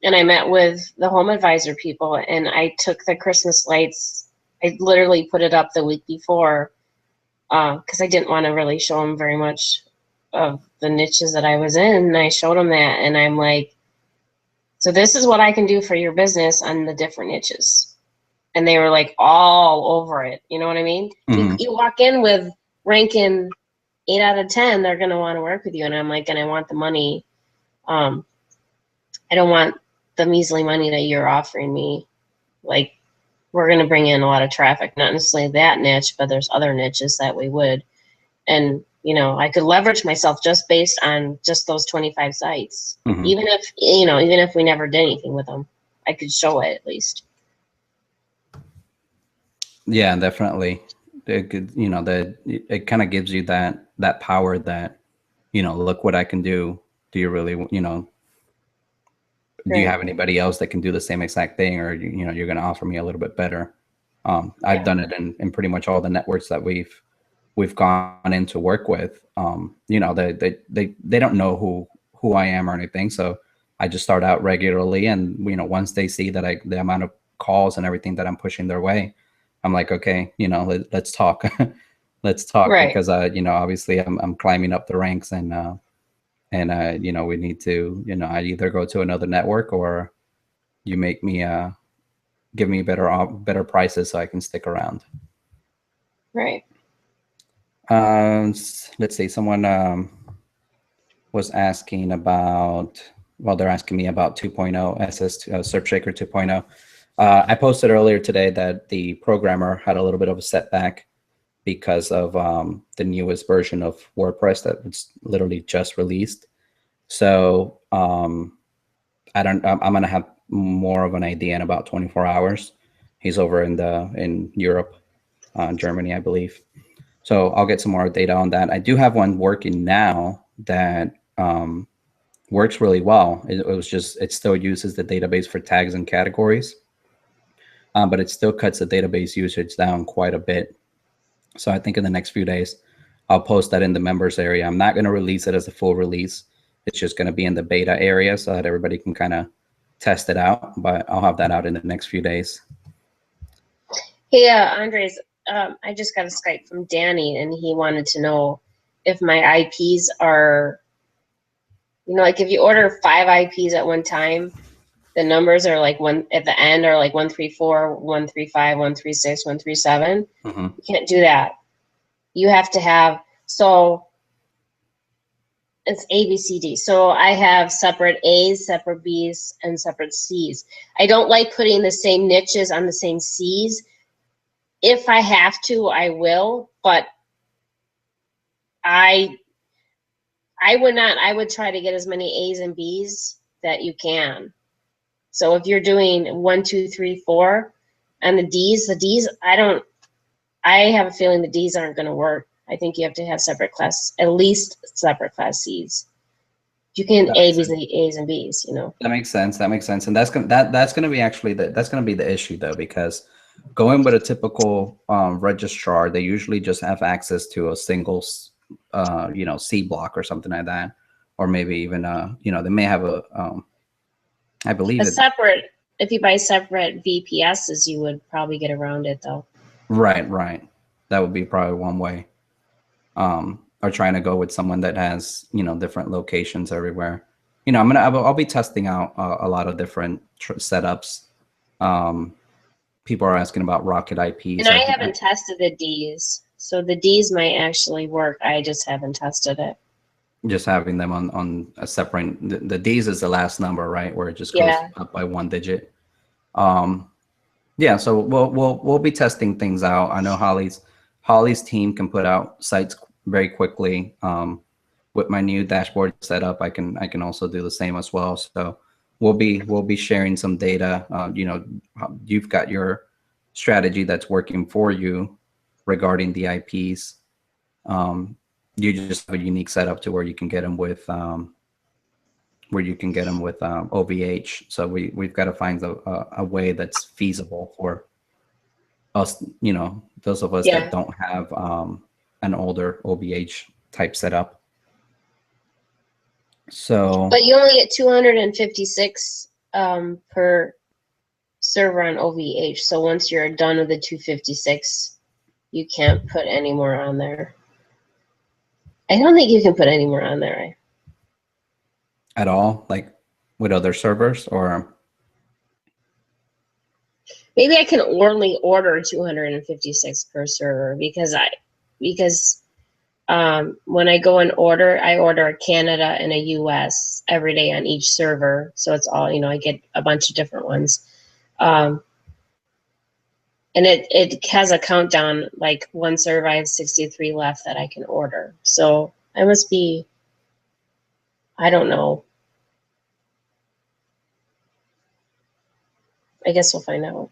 and I met with the home advisor people, and I took the Christmas lights. I literally put it up the week before because I didn't want to really show them very much of the niches that I was in. And I showed them that, and I'm like, so this is what I can do for your business on the different niches. And they were like all over it. You know what I mean? You walk in with ranking 8 out of 10, they're going to want to work with you. And I'm like, and I want the money. I don't want the measly money that you're offering me. Like, we're going to bring in a lot of traffic, not necessarily that niche, but there's other niches that we would. And, you know, I could leverage myself just based on just those 25 sites. Even if we never did anything with them, I could show it at least. Yeah, definitely. It could, it kind of gives you that power that, look what I can do. Do you really, do you have anybody else that can do the same exact thing, or you're going to offer me a little bit better? I've done it in pretty much all the networks that we've gone in to work with. They don't know who I am or anything, so I just start out regularly, and once they see that the amount of calls and everything that I'm pushing their way, I'm like, okay, let's talk. Let's talk, because obviously I'm climbing up the ranks, and we need to, I either go to another network, or you make me give me better prices so I can stick around. Right. Let's see, someone was asking about, they're asking me about 2.0 SurfShaker 2.0. I posted earlier today that the programmer had a little bit of a setback because of the newest version of WordPress that was literally just released. So I'm gonna have more of an idea in about 24 hours. He's over in Europe, Germany, I believe. So I'll get some more data on that. I do have one working now that works really well. It still uses the database for tags and categories, but it still cuts the database usage down quite a bit. So I think in the next few days, I'll post that in the members area. I'm not going to release it as a full release. It's just going to be in the beta area so that everybody can kind of test it out, but I'll have that out in the next few days. Yeah, Andres, I just got a Skype from Danny, and he wanted to know if my IPs are, like if you order 5 IPs at one time, the numbers are like one at the end are like 134, 135, 136, 137. You can't do that. You have to have, so it's A, B, C, D. So I have separate A's, separate B's, and separate C's. I don't like putting the same niches on the same C's. If I have to, I will, but I would not. I would try to get as many A's and B's that you can. So if you're doing 1, 2, 3, 4, and the D's, I have a feeling the D's aren't going to work. I think you have to have separate class, at least separate class C's. You can A's and B's, That makes sense. And that's gonna be actually that's gonna be the issue, though, because going with a typical registrar, they usually just have access to a single C block or something like that, or maybe even they may have I believe separate. If you buy separate VPSs, you would probably get around it, though. Right. That would be probably one way. are trying to go with someone that has, you know, different locations everywhere. You know, I'll be testing out a lot of different setups. Um, People are asking about Rocket And IPs. I haven't tested the Ds, so the Ds might actually work. I just haven't tested it. Just having them on a separate, the Ds is the last number, right? Where it just goes Yeah. up by one digit. Yeah, so we'll be testing things out. I know Holly's team can put out sites very quickly. With my new dashboard setup, I can also do the same as well. So we'll be sharing some data. You know, you've got your strategy that's working for you regarding the IPs. You just have a unique setup to where you can get them with OVH. So we've got to find a way that's feasible for us, you know, those of us that Yeah. don't have an older OVH type setup. So But you only get 256 per server on OVH. So once you're done with the 256, you can't put any more on there. I don't think you can put any more on there. Right? at all, like with other servers, or Maybe I can only order 256 per server because when I go and order, I order a Canada and a US every day on each server. So it's all, you know, I get a bunch of different ones. And it has a countdown, like one server, I have 63 left that I can order. So I must be, I don't know. I guess we'll find out.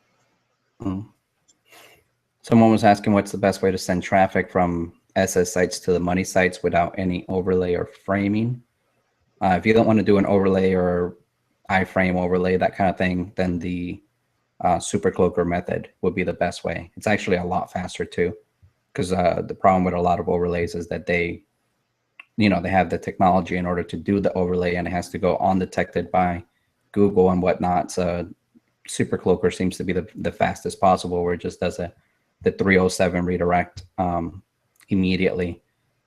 Someone was asking what's the best way to send traffic from SS sites to the money sites without any overlay or framing. If you don't want to do an overlay or iframe overlay, that kind of thing, then the super cloaker method would be the best way. It's actually a lot faster too, because the problem with a lot of overlays is that they, you know, they have the technology in order to do the overlay and it has to go undetected by Google and whatnot. So super cloaker seems to be the fastest possible, where it just does the 307 redirect immediately.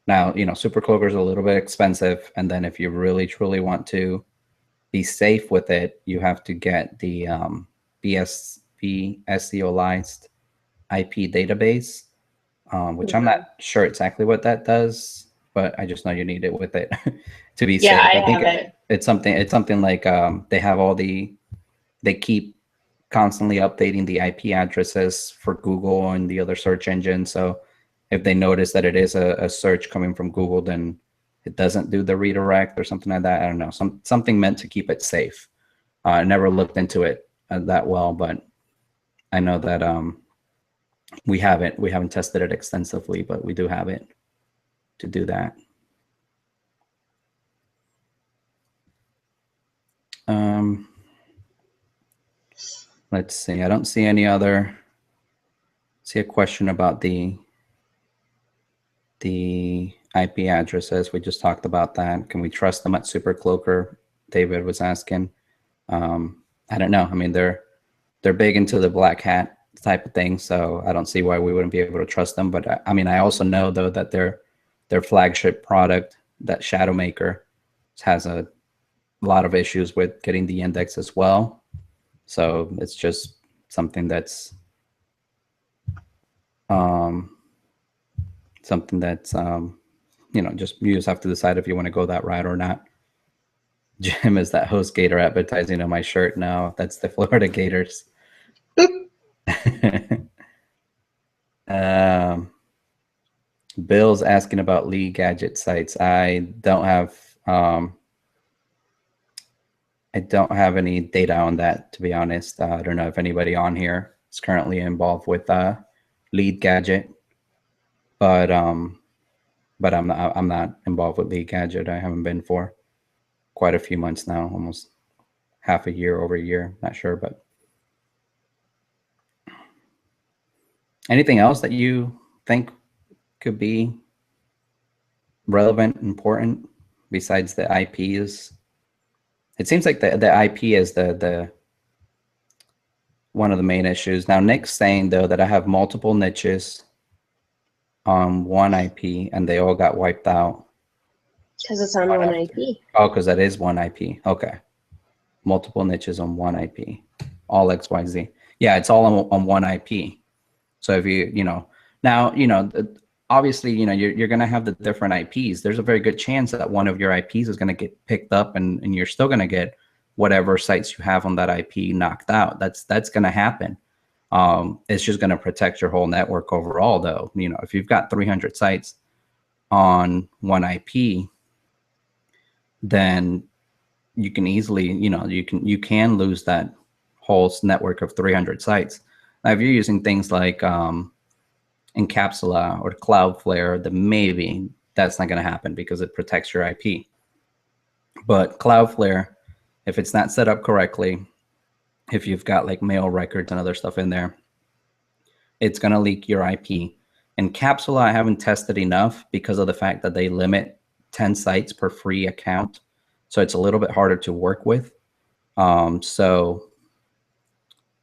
Now, you know, super cloaker is a little bit expensive, and then if you really truly want to be safe with it, you have to get the BSP SEOized IP database, which I'm not sure exactly what that does, but I just know you need it with it to be Yeah, safe. I I think have it. it's something like they have they keep constantly updating the IP addresses for Google and the other search engines. So if they notice that it is a search coming from Google, then it doesn't do the redirect or something like that. I don't know, something meant to keep it safe. I never looked into it that well, but I know that we haven't tested it extensively, but we do have it to do that. Let's see. I don't see any other. See a question about the IP addresses. We just talked about that. Can we trust them at SuperCloaker? David was asking. I don't know. I mean, they're big into the black hat type of thing, so I don't see why we wouldn't be able to trust them. But I mean, I also know though that their flagship product, that Shadowmaker, has a lot of issues with getting the index as well. So it's just something that's you know, just you just have to decide if you want to go that route or not. Jim, is that host Gator advertising on my shirt? No, that's the Florida Gators. Bill's asking about Lee Gadget sites. I don't have any data on that, to be honest. I don't know if anybody on here is currently involved with Lead Gadget, but I'm not involved with Lead Gadget. I haven't been for quite a few months now, almost half a year, over a year, not sure. But anything else that you think could be relevant, important besides the IPs? It seems like the IP is the one of the main issues. Now, Nick's saying though that I have multiple niches on one IP and they all got wiped out. Because it's on One one after. IP. Oh, because that is one IP. Okay. Multiple niches on one IP. All XYZ. Yeah, it's all on one IP. So if now, obviously, you're going to have the different IPs. There's a very good chance that one of your IPs is going to get picked up and you're still going to get whatever sites you have on that IP knocked out. That's going to happen. It's just going to protect your whole network overall, though. If you've got 300 sites on one IP, then you can easily, you can lose that whole network of 300 sites. Now, if you're using things like Encapsula or Cloudflare, then maybe that's not going to happen because it protects your IP. But Cloudflare, if it's not set up correctly, if you've got like mail records and other stuff in there, it's going to leak your IP. Encapsula, I haven't tested enough because of the fact that they limit 10 sites per free account. So it's a little bit harder to work with. But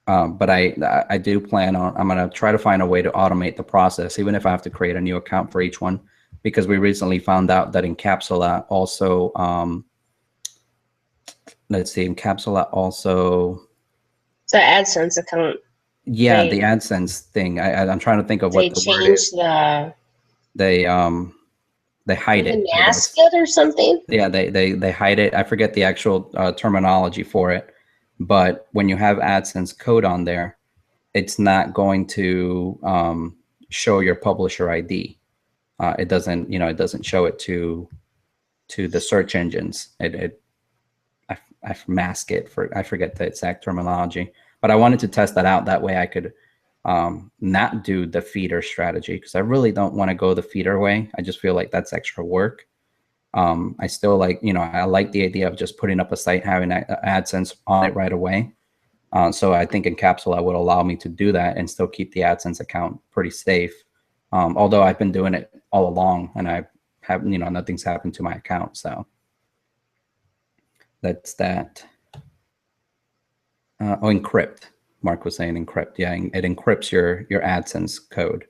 I do plan on, I'm going to try to find a way to automate the process, even if I have to create a new account for each one, because we recently found out that Encapsula also, let's see, Encapsula also. The AdSense account. Yeah, the AdSense thing. I'm trying to think of what the word is. They hide it. Mask it or something. Yeah, they hide it. I forget the actual terminology for it, but when you have AdSense code on there, it's not going to show your publisher ID. It doesn't, it doesn't show it to the search engines. I mask it I forget the exact terminology, but I wanted to test that out. That way I could not do the feeder strategy, because I really don't want to go the feeder way. I just feel like that's extra work. I still like, I like the idea of just putting up a site, having AdSense on it right away. So I think Encapsula would allow me to do that and still keep the AdSense account pretty safe. Although I've been doing it all along and I have, nothing's happened to my account. So that's that. Encrypt. Mark was saying encrypt. Yeah, it encrypts your AdSense code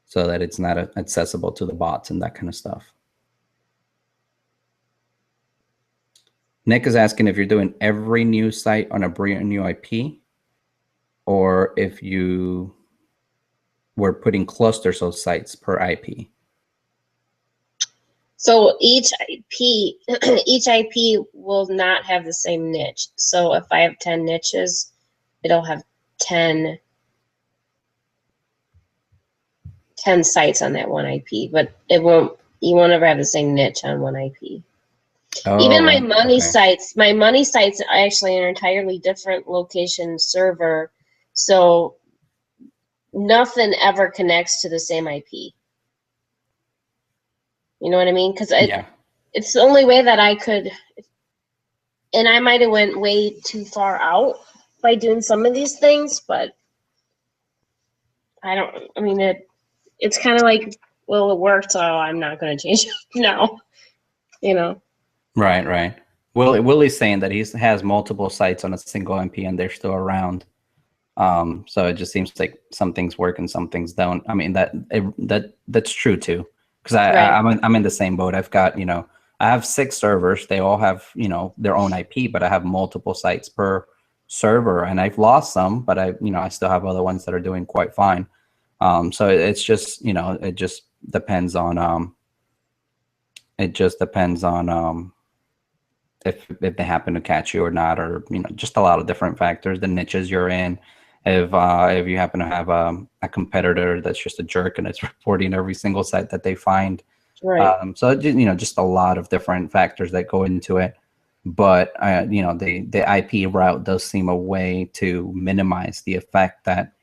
so that it's not accessible to the bots and that kind of stuff. Nick is asking if you're doing every new site on a brand new IP, or if you were putting clusters of sites per IP. So each IP will not have the same niche. So if I have 10 niches, it'll have 10 sites on that one IP, but you won't ever have the same niche on one IP. Oh, even my money sites, are actually an entirely different location server. So nothing ever connects to the same IP. You know what I mean? Because it's the only way that I could, and I might have went way too far out by doing some of these things, but it's kind of like, well, it worked, so I'm not going to change it now, Right. Willie's saying that he has multiple sites on a single MP and they're still around. So it just seems like some things work and some things don't. I mean, that's true too. Because I'm in the same boat. I've got, I have 6 servers. They all have, their own IP, but I have multiple sites per server, and I've lost some, but I still have other ones that are doing quite fine. So it's just, it just depends on, if they happen to catch you or not, or, just a lot of different factors, the niches you're in. If you happen to have a competitor that's just a jerk and it's reporting every single site that they find. Right. So, just a lot of different factors that go into it. But, the IP route does seem a way to minimize the effect that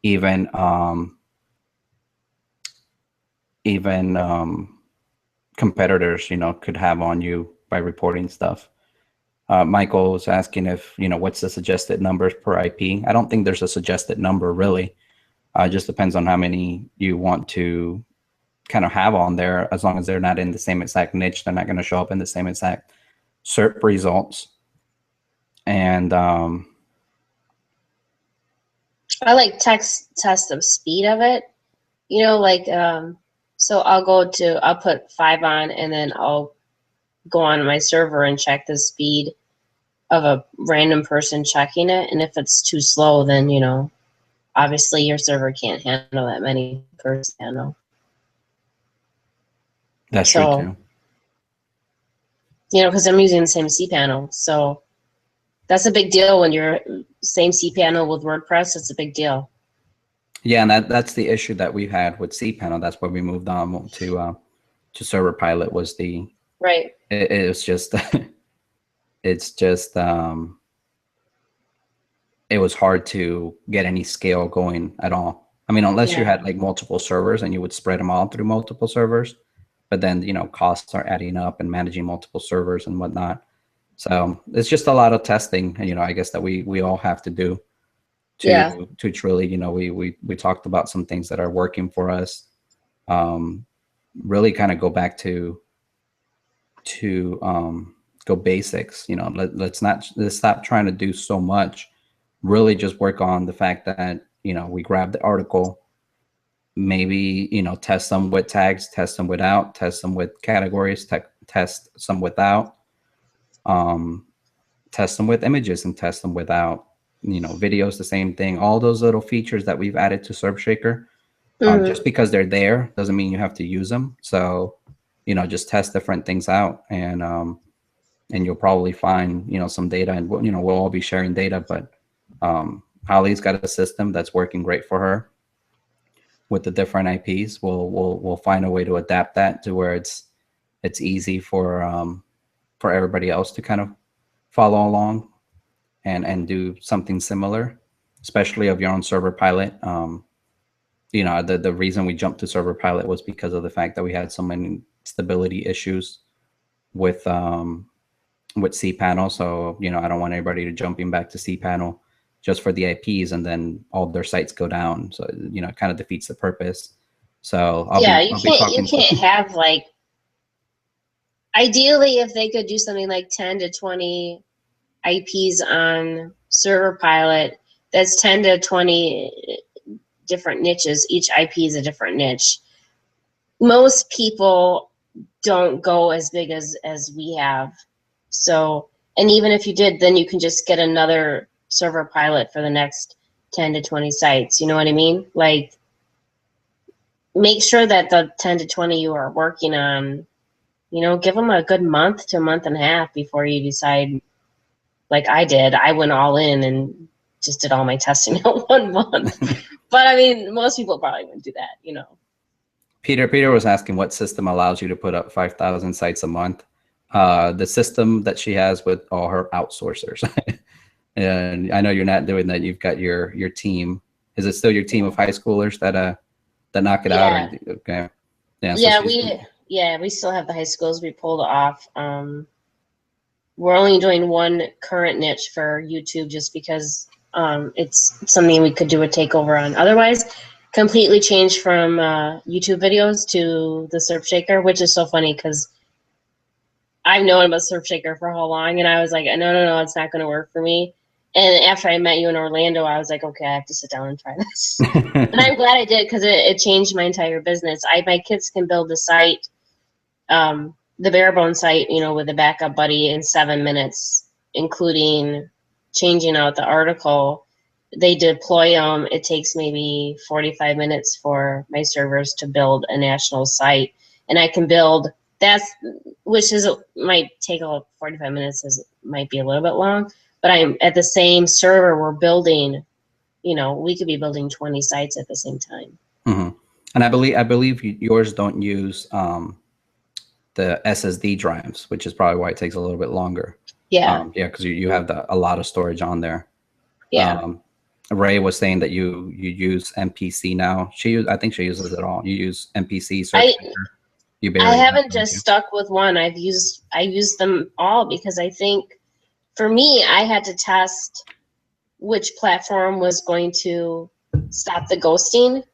even competitors, could have on you by reporting stuff. Michael was asking if, what's the suggested numbers per IP? I don't think there's a suggested number, really. It just depends on how many you want to kind of have on there. As long as they're not in the same exact niche, they're not going to show up in the same exact SERP results. And I like test the speed of it. So I'll put 5 on, and then I'll go on my server and check the speed of a random person checking it. And if it's too slow, then, obviously your server can't handle that many per channel. That's true So, too. because I'm using the same cPanel. So that's a big deal when you're same cPanel with WordPress. It's a big deal. Yeah, and that's the issue that we've had with cPanel. That's why we moved on to Server Pilot. Was the Right. it was just it's just it was hard to get any scale going at all. I mean, unless you had like multiple servers and you would spread them all through multiple servers, but then costs are adding up and managing multiple servers and whatnot. So it's just a lot of testing, I guess that we all have to do to truly, we talked about some things that are working for us. Really kind of go back to go basics. Let's stop trying to do so much. Really just work on the fact that we grab the article, maybe test them with tags, test them without, test them with categories, test some without, test them with images, and test them without. Videos, the same thing. All those little features that we've added to SERPshaker, just because they're there doesn't mean you have to use them. So just test different things out, and you'll probably find some data, and we'll all be sharing data. But Holly's got a system that's working great for her with the different IPs. We'll find a way to adapt that to where it's easy for everybody else to kind of follow along and do something similar, especially of your own Server Pilot. The reason we jumped to Server Pilot was because of the fact that we had so many stability issues with cPanel. So I don't want anybody to jumping back to cPanel just for the IPs and then all their sites go down. So it kind of defeats the purpose. So you can't have like, ideally if they could do something like 10 to 20 IPs on Server Pilot, that's 10 to 20 different niches. Each IP is a different niche. Most people don't go as big as we have. So, and even if you did, then you can just get another Server Pilot for the next 10 to 20 sites. You know what I mean? Like, make sure that the 10 to 20 you are working on, give them a good month to a month and a half before you decide. Like I did, I went all in and just did all my testing in 1 month. But I mean, most people probably wouldn't do that, Peter was asking what system allows you to put up 5,000 sites a month. The system that she has with all her outsourcers. And I know you're not doing that. You've got your team. Is it still your team of high schoolers that knock it out? Or, okay. Yeah, we still have the high schools. We pulled off. We're only doing one current niche for YouTube just because it's something we could do a takeover on. Otherwise, completely changed from YouTube videos to the SERPshaker, which is so funny because I've known about SERPshaker for how long, and I was like, no, it's not going to work for me. And after I met you in Orlando, I was like, okay, I have to sit down and try this. And I'm glad I did because it changed my entire business. My kids can build a site, the Barebone site, with a backup buddy in 7 minutes, including changing out the article. They deploy them. It takes maybe 45 minutes for my servers to build a national site. And I can build might take 45 minutes, might be a little bit long, but I'm at the same server we're building, we could be building 20 sites at the same time. Mm-hmm. And I believe yours don't use the SSD drives, which is probably why it takes a little bit longer. Yeah. Because you have a lot of storage on there. Yeah. Ray was saying that you use MPC now. I think she uses it all. You use MPC. I haven't just stuck with one. I used them all because I think for me, I had to test which platform was going to stop the ghosting,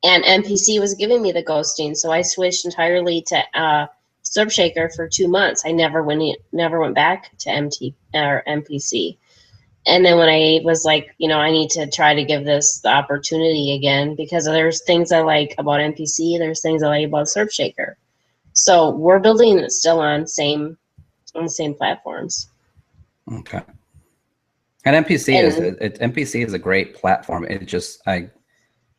and MPC was giving me the ghosting. So I switched entirely to SERPshaker for 2 months. I never went back to MPC. And then when I was like, I need to try to give this the opportunity again, because there's things I like about MPC, there's things I like about Surfshaker. So we're building it still on the same platforms. Okay. And And MPC is a great platform. It just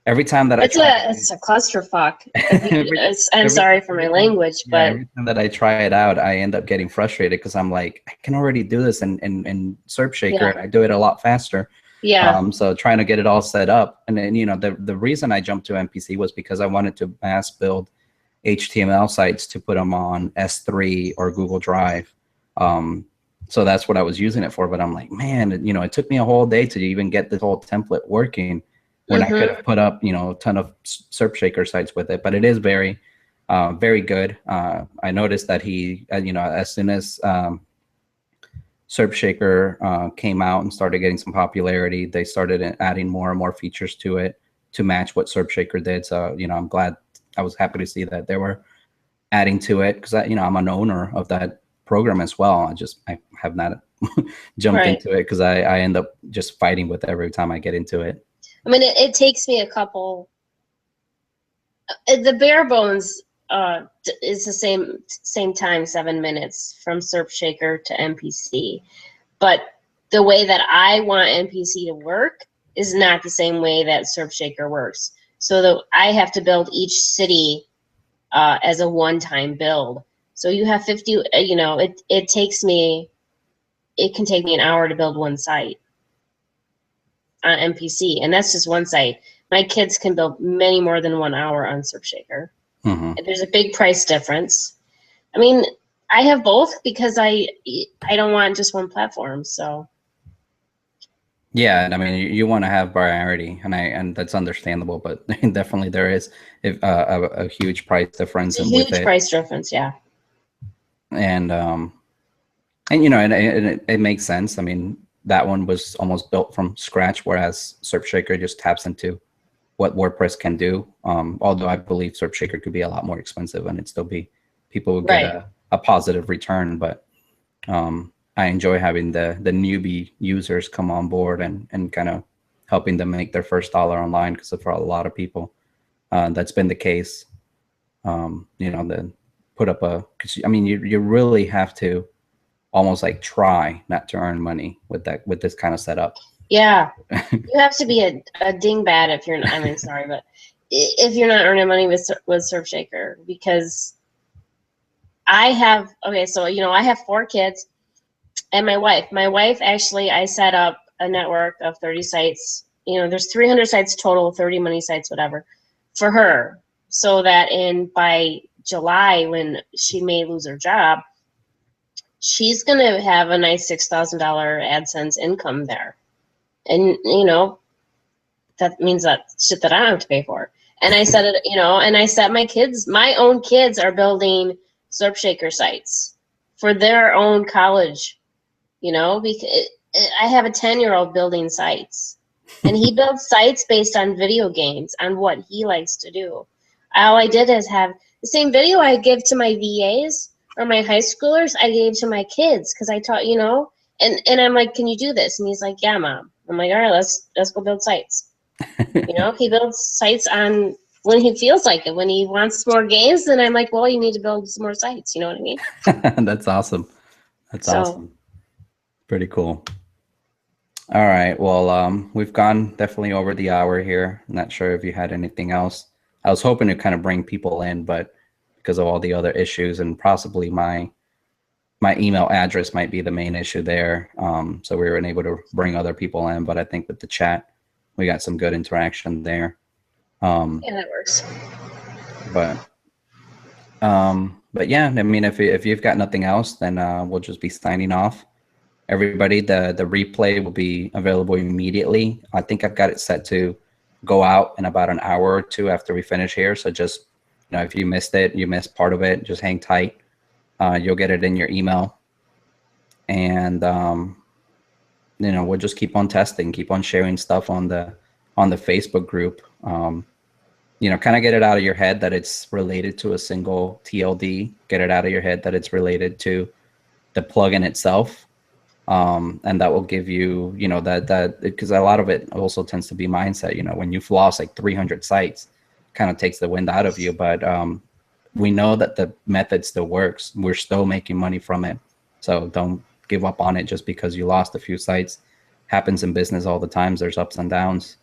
every time that I it's try a to it's a clusterfuck. every I'm every sorry for my every time language, yeah, but every time that I try it out, I end up getting frustrated because I'm like, I can already do this in Surfshaker, yeah, and I do it a lot faster. yeah, So trying to get it all set up, and then the reason I jumped to MPC was because I wanted to mass build HTML sites to put them on S3 or Google Drive. Um, so that's what I was using it for. But I'm like, man, it took me a whole day to even get this whole template working when I could mm-hmm. have put up, a ton of Surfshaker sites with it. But it is very, very good. I noticed that he, as soon as Surfshaker came out and started getting some popularity, they started adding more and more features to it to match what Surfshaker did. So, I'm glad. I was happy to see that they were adding to it because I'm an owner of that program as well. I have not jumped Right. into it because I end up just fighting with it every time I get into it. I mean, it takes me a couple. The bare bones is the same time, 7 minutes from Surfshaker to MPC, but the way that I want MPC to work is not the same way that Surfshaker works. So I have to build each city as a one-time build. So you have 50. It can take me an hour to build one site on MPC, and that's just one site. My kids can build many more than 1 hour on Surfshaker. Mm-hmm. There's a big price difference. I mean, I have both because I don't want just one platform. So Yeah, and I mean, you want to have variety, and that's understandable, but definitely there is a huge price difference it's a with huge it, price difference. Yeah. and it makes sense. I mean, that one was almost built from scratch, whereas Surfshaker just taps into what WordPress can do. Although I believe Surfshaker could be a lot more expensive and it still be people would get Right. a positive return. But I enjoy having the newbie users come on board and kind of helping them make their first dollar online, because for a lot of people that's been the case. The put up cause, I mean, you really have to almost like try not to earn money with this kind of setup. Yeah. You have to be a dingbat if you're not, I mean, sorry, but if you're not earning money with Surfshaker, because okay, so, I have 4 kids and my wife. My wife, actually, I set up a network of 30 sites. There's 300 sites total, 30 money sites, whatever, for her, so that by July, when she may lose her job, she's going to have a nice $6,000 AdSense income there. And, that means that shit that I don't have to pay for. And I said it, and I said my own kids are building Surfshaker sites for their own college, because I have a 10-year-old building sites, and he builds sites based on video games, on what he likes to do. All I did is have the same video I give to my VAs or my high schoolers, I gave to my kids, because I taught, and I'm like, can you do this? And he's like, yeah, Mom. I'm like, all right, let's go build sites. He builds sites on when he feels like it. When he wants more games, then I'm like, well, you need to build some more sites. You know what I mean? That's awesome. That's So awesome. Pretty cool. All right. Well, we've gone definitely over the hour here. Not sure if you had anything else. I was hoping to kind of bring people in, but because of all the other issues and possibly my email address might be the main issue there. So we weren't able to bring other people in, but I think with the chat, we got some good interaction there. yeah, that works. But yeah, I mean, if you've got nothing else, then we'll just be signing off. Everybody, the replay will be available immediately. I think I've got it set to go out in about an hour or two after we finish here. So just, if you missed it, you missed part of it, just hang tight. You'll get it in your email. And, we'll just keep on testing, keep on sharing stuff on the Facebook group. Kind of get it out of your head that it's related to a single TLD, get it out of your head that it's related to the plugin itself. And that will give you, you know, that because a lot of it also tends to be mindset. You know, when you've lost like 300 sites, kind of takes the wind out of you. But we know that the method still works. We're still making money from it. So don't give up on it just because you lost a few sites. Happens in business all the times. There's ups and downs.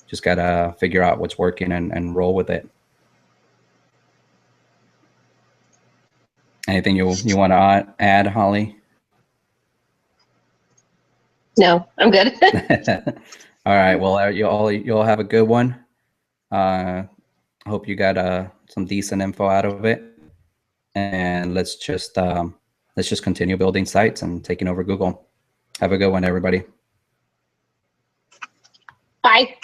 Just gotta figure out what's working and roll with it. Anything you want to add, Holly? No, I'm good. All right. Well, you all have a good one. I hope you got some decent info out of it, and let's just continue building sites and taking over Google. Have a good one, everybody. Bye.